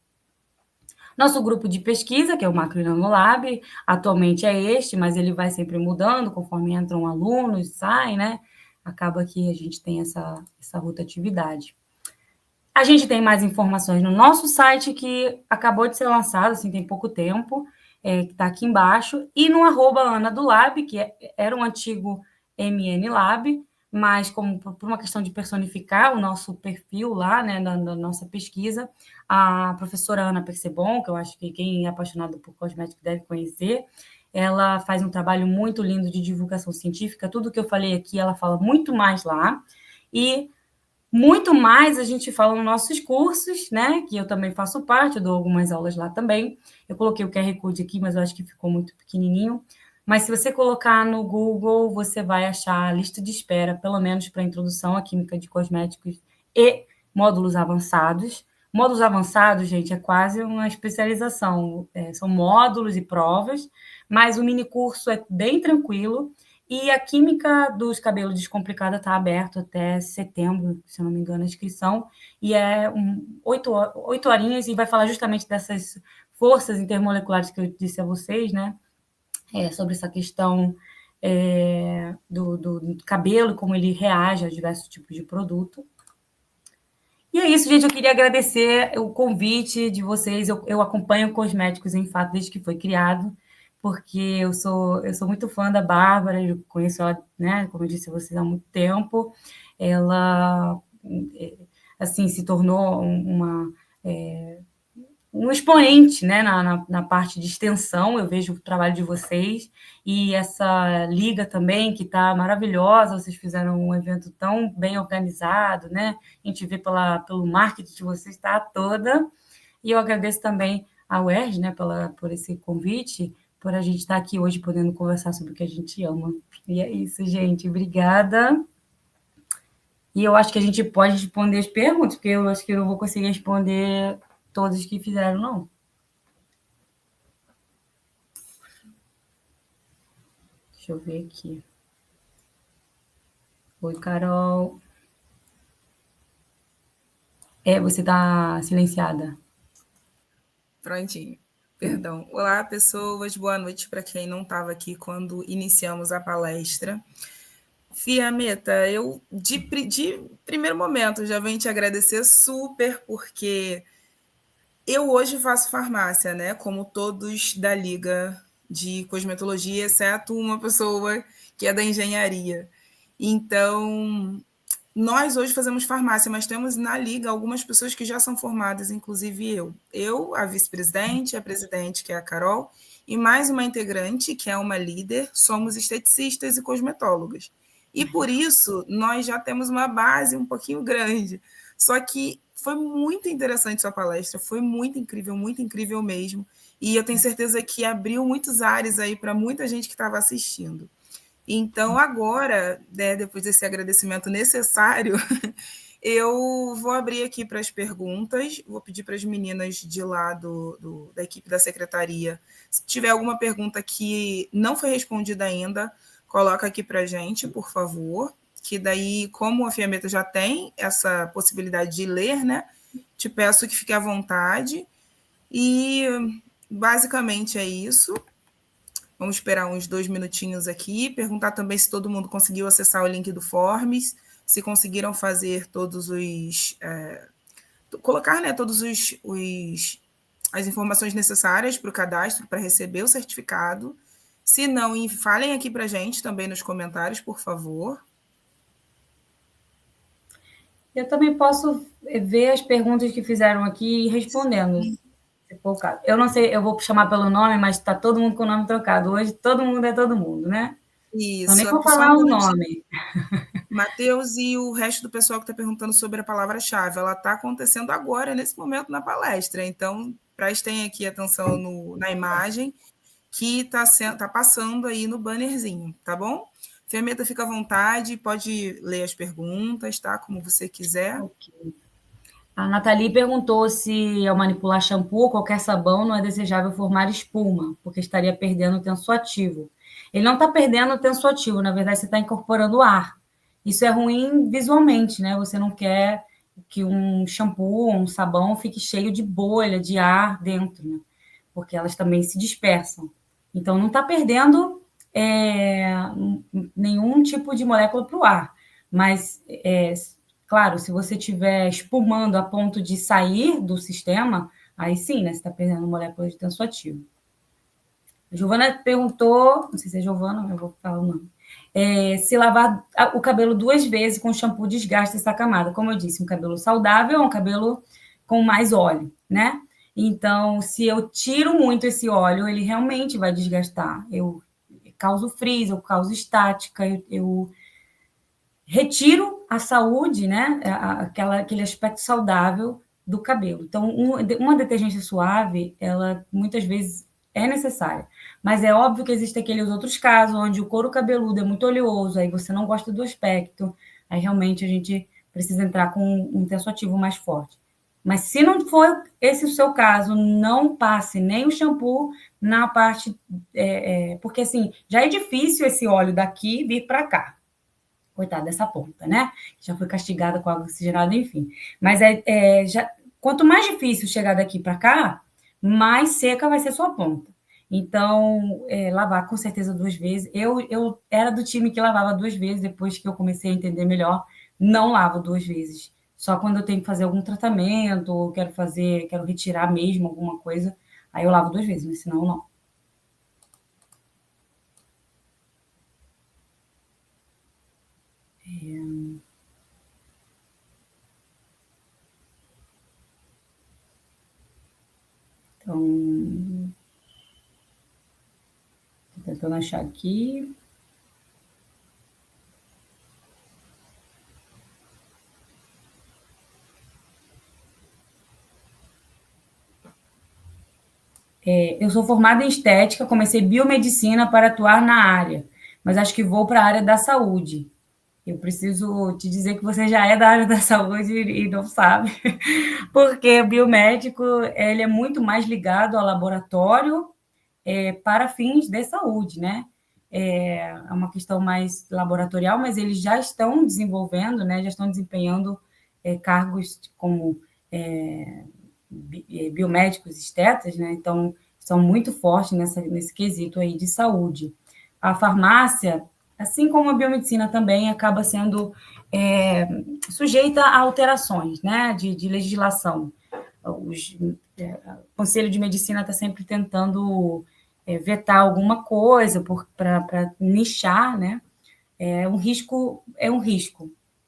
Nosso grupo de pesquisa, que é o Macro e Nanolab, atualmente é este, mas ele vai sempre mudando conforme entram alunos, saem, né? Acaba que a gente tem essa rotatividade. A gente tem mais informações no nosso site, que acabou de ser lançado, assim, tem pouco tempo, que está aqui embaixo, e no @AnaDoLab, que era um antigo MN Lab, mas como por uma questão de personificar o nosso perfil lá, né, da nossa pesquisa, a professora Ana Percebon, que eu acho que quem é apaixonado por cosmético deve conhecer, ela faz um trabalho muito lindo de divulgação científica, tudo que eu falei aqui, ela fala muito mais lá, e muito mais a gente fala nos nossos cursos, né, que eu também faço parte, eu dou algumas aulas lá também. Eu coloquei o QR Code aqui, mas eu acho que ficou muito pequenininho. Mas se você colocar no Google, você vai achar a lista de espera, pelo menos para a introdução à química de cosméticos e módulos avançados. Módulos avançados, gente, é quase uma especialização. São módulos e provas, mas o mini curso é bem tranquilo. E a química dos cabelos descomplicada está aberto até setembro, se eu não me engano, a inscrição. E é 8 horinhas e vai falar justamente dessas forças intermoleculares que eu disse a vocês, né? Sobre essa questão do cabelo e como ele reage a diversos tipos de produto. E é isso, gente. Eu queria agradecer o convite de vocês. Eu acompanho Cosméticos em Fato desde que foi criado, porque eu sou muito fã da Bárbara, eu conheço ela, né, como eu disse a vocês, há muito tempo. Ela, assim, se tornou um expoente, né, na parte de extensão. Eu vejo o trabalho de vocês e essa liga também, que está maravilhosa. Vocês fizeram um evento tão bem organizado, né? A gente vê pelo marketing de vocês, está toda. E eu agradeço também a UERJ, né, por esse convite, por a gente estar aqui hoje podendo conversar sobre o que a gente ama. E é isso, gente. Obrigada. E eu acho que a gente pode responder as perguntas, porque eu acho que eu não vou conseguir responder todos que fizeram, não. Deixa eu ver aqui. Oi, Carol. Você está silenciada. Prontinho. Perdão. Olá, pessoas. Boa noite para quem não estava aqui quando iniciamos a palestra. Fiametta, eu de primeiro momento já venho te agradecer super, porque eu hoje faço farmácia, né? Como todos da Liga de Cosmetologia, exceto uma pessoa que é da engenharia. Então, nós hoje fazemos farmácia, mas temos na Liga algumas pessoas que já são formadas, inclusive eu. Eu, a vice-presidente, a presidente, que é a Carol, e mais uma integrante, que é uma líder, somos esteticistas e cosmetólogas. E por isso, nós já temos uma base um pouquinho grande. Só que foi muito interessante sua palestra, foi muito incrível mesmo. E eu tenho certeza que abriu muitos ares aí para muita gente que estava assistindo. Então, agora, né, depois desse agradecimento necessário, eu vou abrir aqui para as perguntas, vou pedir para as meninas de lá da equipe da secretaria, se tiver alguma pergunta que não foi respondida ainda, coloca aqui para a gente, por favor, que daí, como a Fiametta já tem essa possibilidade de ler, né, te peço que fique à vontade, e basicamente é isso. Vamos esperar uns 2 minutinhos aqui, perguntar também se todo mundo conseguiu acessar o link do Forms, se conseguiram fazer todos os... colocar, né, todos as informações necessárias para o cadastro, para receber o certificado. Se não, falem aqui para a gente também nos comentários, por favor. Eu também posso ver as perguntas que fizeram aqui e respondendo. Eu não sei, eu vou chamar pelo nome, mas está todo mundo com o nome trocado. Hoje todo mundo é todo mundo, né? Isso. Eu nem vou falar o nome. Matheus e o resto do pessoal que está perguntando sobre a palavra-chave, ela está acontecendo agora, nesse momento, na palestra. Então, prestem aqui atenção na imagem que está passando aí no bannerzinho, tá bom? Fiametta, fica à vontade, pode ler as perguntas, tá? Como você quiser. Okay. A Nathalie perguntou se, ao manipular shampoo ou qualquer sabão, não é desejável formar espuma, porque estaria perdendo o tensoativo. Ele não está perdendo o tensoativo, na verdade, você está incorporando ar. Isso é ruim visualmente, né? Você não quer que um shampoo ou um sabão fique cheio de bolha, de ar dentro, né? Porque elas também se dispersam. Então, não está perdendo nenhum tipo de molécula para o ar. Mas, claro, se você estiver espumando a ponto de sair do sistema, aí sim, né? Você está perdendo molécula de tensoativo. A Giovana perguntou, não sei se é Giovana, eu vou falar o nome, se lavar o cabelo 2 vezes com shampoo desgasta essa camada. Como eu disse, um cabelo saudável é um cabelo com mais óleo, né? Então, se eu tiro muito esse óleo, ele realmente vai desgastar. Eu causo frizz, eu causo estática, eu retiro a saúde, né? Aquele aspecto saudável do cabelo. Então, uma detergência suave, ela muitas vezes é necessária. Mas é óbvio que existem aqueles outros casos onde o couro cabeludo é muito oleoso, aí você não gosta do aspecto, aí realmente a gente precisa entrar com um tensoativo mais forte. Mas se não for esse o seu caso, não passe nem o shampoo na parte... porque, assim, já é difícil esse óleo daqui vir para cá. Coitada dessa ponta, né? Já foi castigada com água oxigenada, enfim. Mas quanto mais difícil chegar daqui para cá, mais seca vai ser sua ponta. Então, lavar com certeza 2 vezes. Eu era do time que lavava 2 vezes, depois que eu comecei a entender melhor, não lavo 2 vezes. Só quando eu tenho que fazer algum tratamento, ou quero retirar mesmo alguma coisa, aí eu lavo 2 vezes, mas senão não. Então, estou tentando achar aqui. Eu sou formada em estética, comecei biomedicina para atuar na área, mas acho que vou para a área da saúde. Eu preciso te dizer que você já é da área da saúde e não sabe, porque o biomédico ele é muito mais ligado ao laboratório para fins de saúde, né? É uma questão mais laboratorial, mas eles já estão desenvolvendo, né? Já estão desempenhando cargos como biomédicos estetas, né? Então, são muito fortes nesse quesito aí de saúde. A farmácia, assim como a biomedicina também, acaba sendo sujeita a alterações, né, de legislação. O Conselho de Medicina está sempre tentando vetar alguma coisa para nichar, né? É um risco.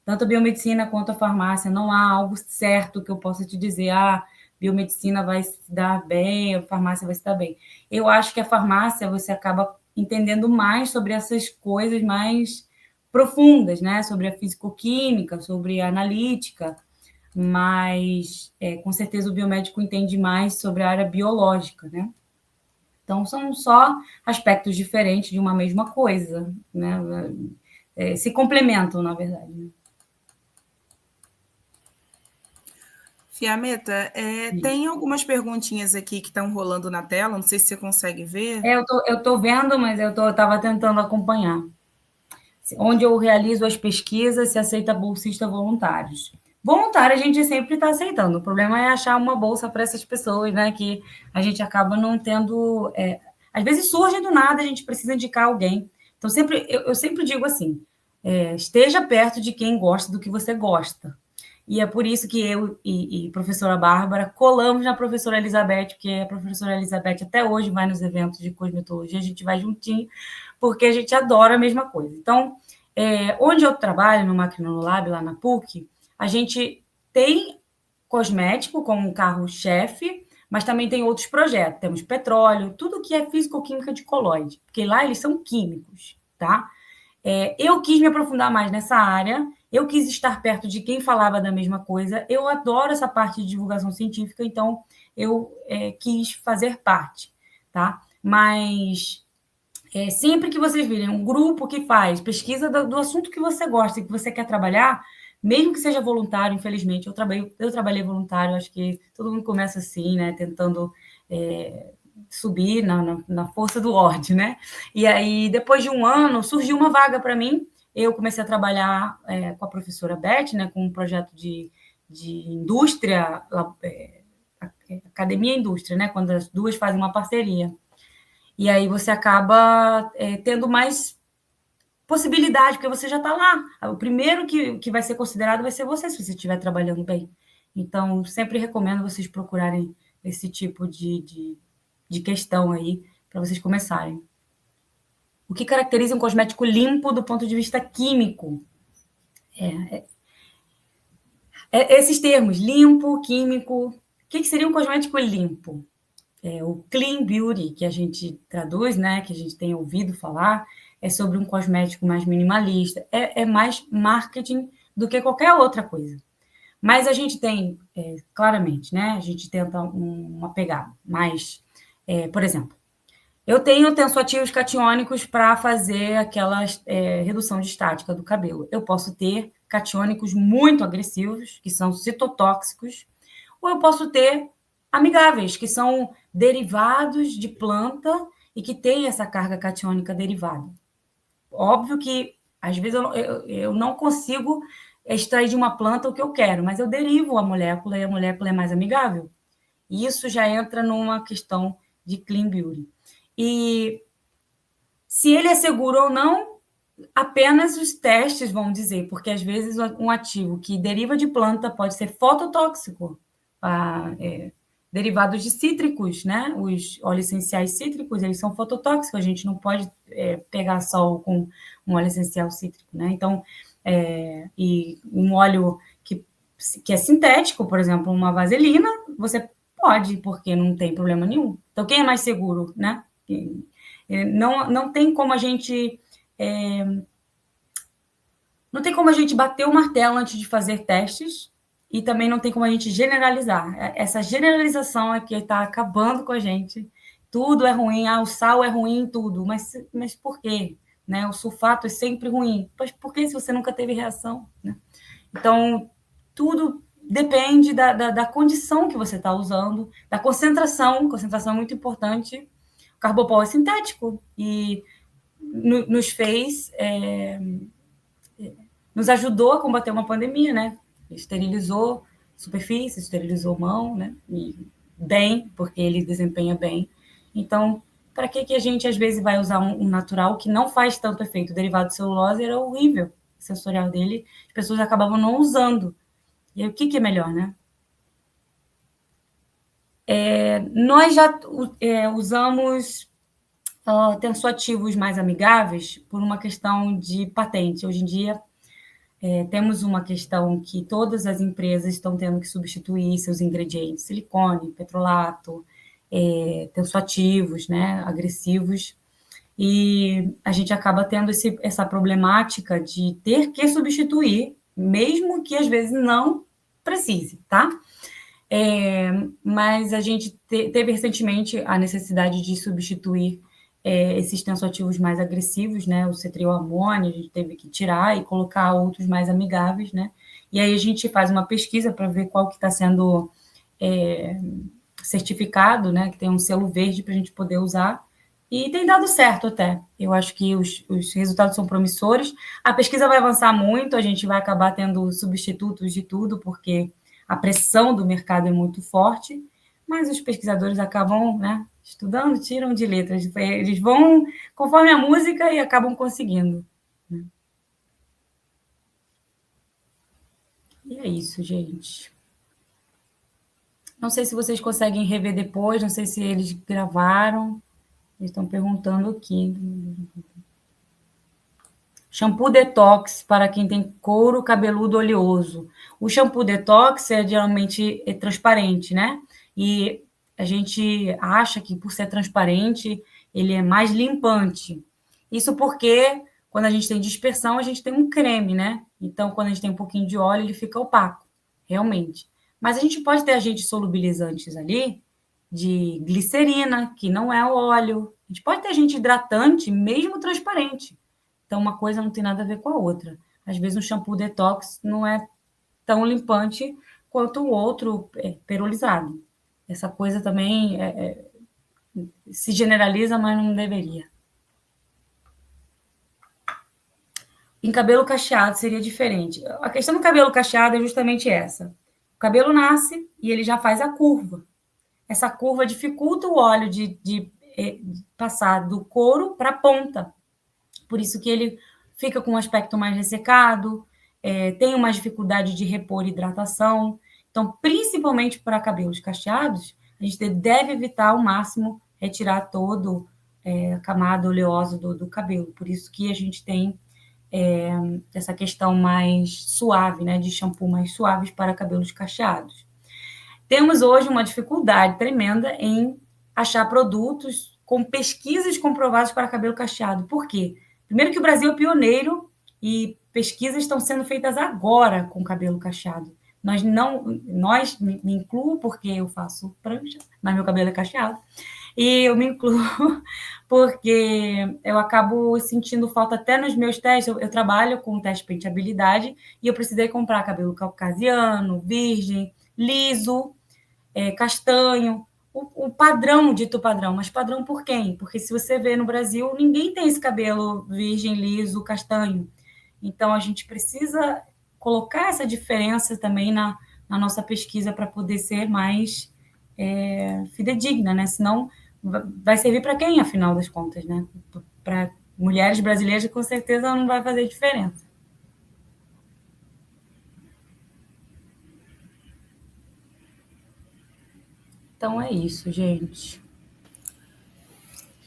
Tanto a biomedicina quanto a farmácia, não há algo certo que eu possa te dizer, biomedicina vai se dar bem, a farmácia vai se dar bem. Eu acho que a farmácia, você acaba entendendo mais sobre essas coisas mais profundas, né? Sobre a fisicoquímica, sobre a analítica, mas com certeza o biomédico entende mais sobre a área biológica, né? Então, são só aspectos diferentes de uma mesma coisa, né? Se complementam, na verdade. Né? Fiametta, tem algumas perguntinhas aqui que estão rolando na tela, não sei se você consegue ver. Eu estou vendo, mas eu estava tentando acompanhar. Onde eu realizo as pesquisas, se aceita bolsista voluntários. Voluntário a gente sempre está aceitando. O problema é achar uma bolsa para essas pessoas, né? Que a gente acaba não tendo. Às vezes surge do nada, a gente precisa indicar alguém. Então, eu sempre digo assim: esteja perto de quem gosta do que você gosta. E é por isso que eu e a professora Bárbara colamos na professora Elizabeth, porque a professora Elizabeth até hoje vai nos eventos de cosmetologia, a gente vai juntinho, porque a gente adora a mesma coisa. Então, onde eu trabalho, no Macrinolab, lá na PUC, a gente tem cosmético como um carro-chefe, mas também tem outros projetos. Temos petróleo, tudo que é físico-química de colóide, porque lá eles são químicos, tá? Eu quis me aprofundar mais nessa área, eu quis estar perto de quem falava da mesma coisa, eu adoro essa parte de divulgação científica, então eu quis fazer parte, tá? Mas sempre que vocês virem um grupo que faz pesquisa do assunto que você gosta e que você quer trabalhar, mesmo que seja voluntário, infelizmente, eu trabalhei voluntário, acho que todo mundo começa assim, né? Tentando subir na força do ódio, né? E aí, depois de um ano, surgiu uma vaga para mim. Eu comecei a trabalhar com a professora Beth, né? Com um projeto de indústria, academia e indústria, né? Quando as duas fazem uma parceria. E aí você acaba tendo mais possibilidade, porque você já está lá. O primeiro que vai ser considerado vai ser você, se você estiver trabalhando bem. Então, sempre recomendo vocês procurarem esse tipo de questão aí, para vocês começarem. O que caracteriza um cosmético limpo do ponto de vista químico? Esses termos, limpo, químico. O que seria um cosmético limpo? O clean beauty, que a gente traduz, né, que a gente tem ouvido falar, é sobre um cosmético mais minimalista, é mais marketing do que qualquer outra coisa. Mas a gente tem, claramente, né, a gente tenta uma pegada mais, por exemplo, eu tenho tensoativos catiônicos para fazer aquela redução de estática do cabelo. Eu posso ter catiônicos muito agressivos, que são citotóxicos, ou eu posso ter amigáveis, que são derivados de planta e que têm essa carga catiônica derivada. Óbvio que, às vezes, eu não consigo extrair de uma planta o que eu quero, mas eu derivo a molécula e a molécula é mais amigável. E isso já entra numa questão de clean beauty. E se ele é seguro ou não, apenas os testes vão dizer, porque às vezes um ativo que deriva de planta pode ser fototóxico, derivados de cítricos, né? Os óleos essenciais cítricos, eles são fototóxicos, a gente não pode pegar sol com um óleo essencial cítrico, né? Então, e um óleo que é sintético, por exemplo, uma vaselina, você pode, porque não tem problema nenhum. Então, quem é mais seguro, né? Não tem como a gente... não tem como a gente bater o martelo antes de fazer testes e também não tem como a gente generalizar. Essa generalização é que está acabando com a gente. Tudo é ruim, o sal é ruim, tudo. Mas por quê? Né? O sulfato é sempre ruim. Mas por que se você nunca teve reação? Né? Então, tudo depende da condição que você está usando, da concentração. Concentração é muito importante. O carbopol é sintético e nos fez... nos ajudou a combater uma pandemia, né? Esterilizou superfície, esterilizou mão, né? E bem, porque ele desempenha bem. Então, para que a gente, às vezes, vai usar um natural que não faz tanto efeito? O derivado de celulose era horrível, o sensorial dele, as pessoas acabavam não usando. E aí, o que é melhor, né? Nós já usamos tensoativos mais amigáveis por uma questão de patente. Hoje em dia, temos uma questão que todas as empresas estão tendo que substituir seus ingredientes, silicone, petrolato, tensoativos, né, agressivos, e a gente acaba tendo essa problemática de ter que substituir, mesmo que às vezes não precise, tá? Mas a gente teve recentemente a necessidade de substituir esses tensoativos mais agressivos, né? O cetrioamônio, a gente teve que tirar e colocar outros mais amigáveis, né? E aí a gente faz uma pesquisa para ver qual que está sendo certificado, né? Que tem um selo verde para a gente poder usar. E tem dado certo até. Eu acho que os resultados são promissores. A pesquisa vai avançar muito, a gente vai acabar tendo substitutos de tudo, porque a pressão do mercado é muito forte, mas os pesquisadores acabam, né, estudando, tiram de letras. Eles vão conforme a música e acabam conseguindo. E é isso, gente. Não sei se vocês conseguem rever depois, não sei se eles gravaram. Eles estão perguntando aqui. Shampoo detox para quem tem couro cabeludo oleoso. O shampoo detox geralmente transparente, né? E a gente acha que por ser transparente, ele é mais limpante. Isso porque quando a gente tem dispersão, a gente tem um creme, né? Então, quando a gente tem um pouquinho de óleo, ele fica opaco, realmente. Mas a gente pode ter agentes solubilizantes ali de glicerina, que não é o óleo. A gente pode ter agente hidratante, mesmo transparente. Então, uma coisa não tem nada a ver com a outra. Às vezes, um shampoo detox não é tão limpante quanto o outro perolizado. Essa coisa também se generaliza, mas não deveria. Em cabelo cacheado seria diferente. A questão do cabelo cacheado é justamente essa. O cabelo nasce e ele já faz a curva. Essa curva dificulta o óleo de passar do couro para a ponta. Por isso que ele fica com um aspecto mais ressecado, tem uma dificuldade de repor hidratação. Então, principalmente para cabelos cacheados, a gente deve evitar ao máximo retirar todo a camada oleosa do cabelo. Por isso que a gente tem essa questão mais suave, né, de shampoo mais suaves para cabelos cacheados. Temos hoje uma dificuldade tremenda em achar produtos com pesquisas comprovadas para cabelo cacheado. Por quê? Primeiro que o Brasil é pioneiro e pesquisas estão sendo feitas agora com cabelo cacheado. Me incluo porque eu faço prancha, mas meu cabelo é cacheado. E eu me incluo porque eu acabo sentindo falta até nos meus testes. Eu trabalho com teste de penteabilidade e eu precisei comprar cabelo caucasiano, virgem, liso, castanho, o padrão, dito padrão. Mas padrão por quem? Porque se você vê no Brasil, ninguém tem esse cabelo virgem, liso, castanho. Então, a gente precisa colocar essa diferença também na nossa pesquisa para poder ser mais fidedigna, né? Senão, vai servir para quem, afinal das contas, né? Para mulheres brasileiras, com certeza, não vai fazer diferença. Então, é isso, gente.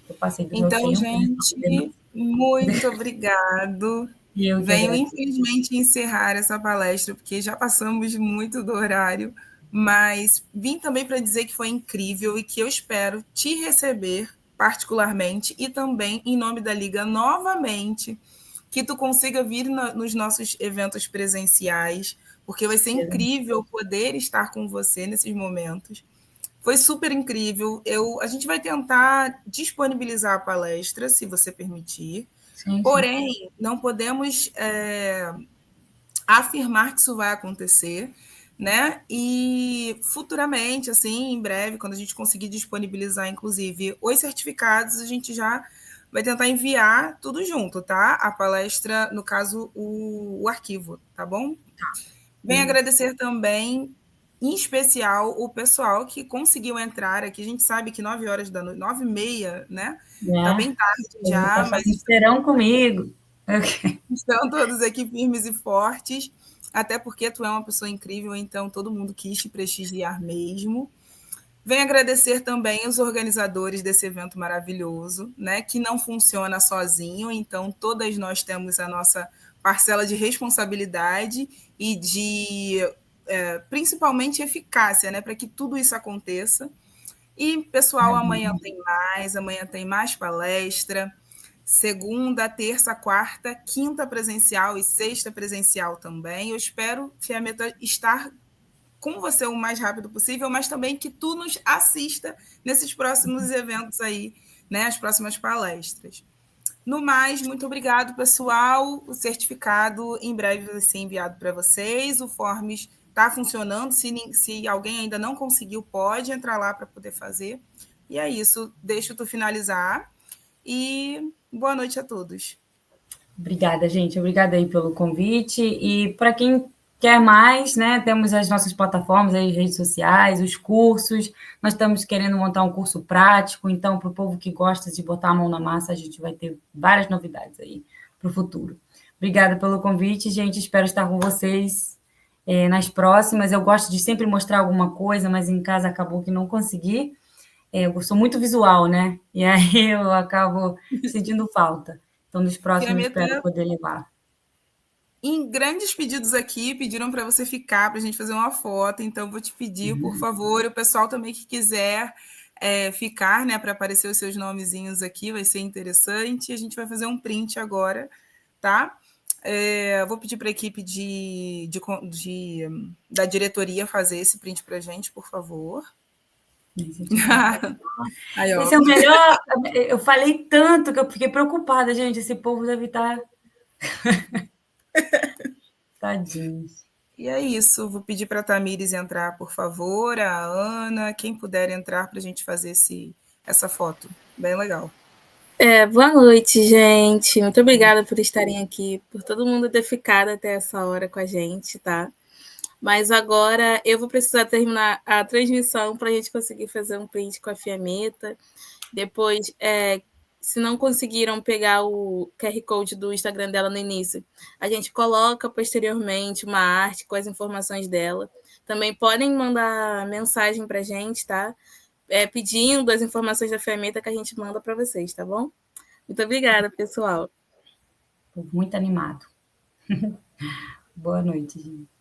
Eu passei do meu tempo. Gente, muito obrigado. Venho, infelizmente, encerrar essa palestra, porque já passamos muito do horário, mas vim também para dizer que foi incrível e que eu espero te receber particularmente e também em nome da Liga novamente, que tu consiga vir nos nossos eventos presenciais, porque vai ser incrível poder estar com você nesses momentos. Foi super incrível. A gente vai tentar disponibilizar a palestra, se você permitir. Sim. Porém, não podemos afirmar que isso vai acontecer, né? E futuramente, assim, em breve, quando a gente conseguir disponibilizar, inclusive, os certificados, a gente já vai tentar enviar tudo junto, tá? A palestra, no caso, o arquivo, tá bom? Venho agradecer também em especial o pessoal que conseguiu entrar aqui. A gente sabe que 9 horas da noite, 9h30, né? Tá bem tarde já, mas estarão comigo. Estão todos aqui firmes e fortes, até porque tu é uma pessoa incrível, então todo mundo quis te prestigiar mesmo. Venho agradecer também os organizadores desse evento maravilhoso, né, que não funciona sozinho, então todas nós temos a nossa parcela de responsabilidade e de, principalmente, eficácia, né, para que tudo isso aconteça. E, pessoal, amanhã tem mais palestra, segunda, terça, quarta, quinta presencial e sexta presencial também. Eu espero, Fiametta, estar com você o mais rápido possível, mas também que tu nos assista nesses próximos eventos aí, né, as próximas palestras. No mais, muito obrigado, pessoal. O certificado em breve vai ser enviado para vocês. O Forms está funcionando. Se alguém ainda não conseguiu, pode entrar lá para poder fazer. E é isso. Deixa tu finalizar. E boa noite a todos. Obrigada, gente. Obrigada aí pelo convite. E para quem quer mais, né, temos as nossas plataformas, as redes sociais, os cursos. Nós estamos querendo montar um curso prático, então, para o povo que gosta de botar a mão na massa, a gente vai ter várias novidades aí para o futuro. Obrigada pelo convite, gente. Espero estar com vocês nas próximas. Eu gosto de sempre mostrar alguma coisa, mas em casa acabou que não consegui. Eu sou muito visual, né? E aí eu acabo sentindo falta. Então, nos próximos, espero poder levar. Em grandes pedidos aqui, pediram para você ficar, para a gente fazer uma foto. Então, vou te pedir, por favor, o pessoal também que quiser ficar, né, para aparecer os seus nomezinhos aqui, vai ser interessante. A gente vai fazer um print agora, tá? Vou pedir para a equipe da diretoria fazer esse print para a gente, por favor. Aí, esse é o melhor. Eu falei tanto que eu fiquei preocupada, gente. Esse povo deve estar. Tadinhos. E é isso. Vou pedir para a Tamires entrar, por favor, a Ana, quem puder entrar para a gente fazer essa foto. Bem legal. Boa noite, gente. Muito obrigada por estarem aqui, por todo mundo ter ficado até essa hora com a gente, tá? Mas agora eu vou precisar terminar a transmissão para a gente conseguir fazer um print com a Fiametta. Depois, se não conseguiram pegar o QR Code do Instagram dela no início, a gente coloca posteriormente uma arte com as informações dela. Também podem mandar mensagem para a gente, tá? Pedindo as informações da Fiametta que a gente manda para vocês, tá bom? Muito obrigada, pessoal. Muito animado. Boa noite, gente.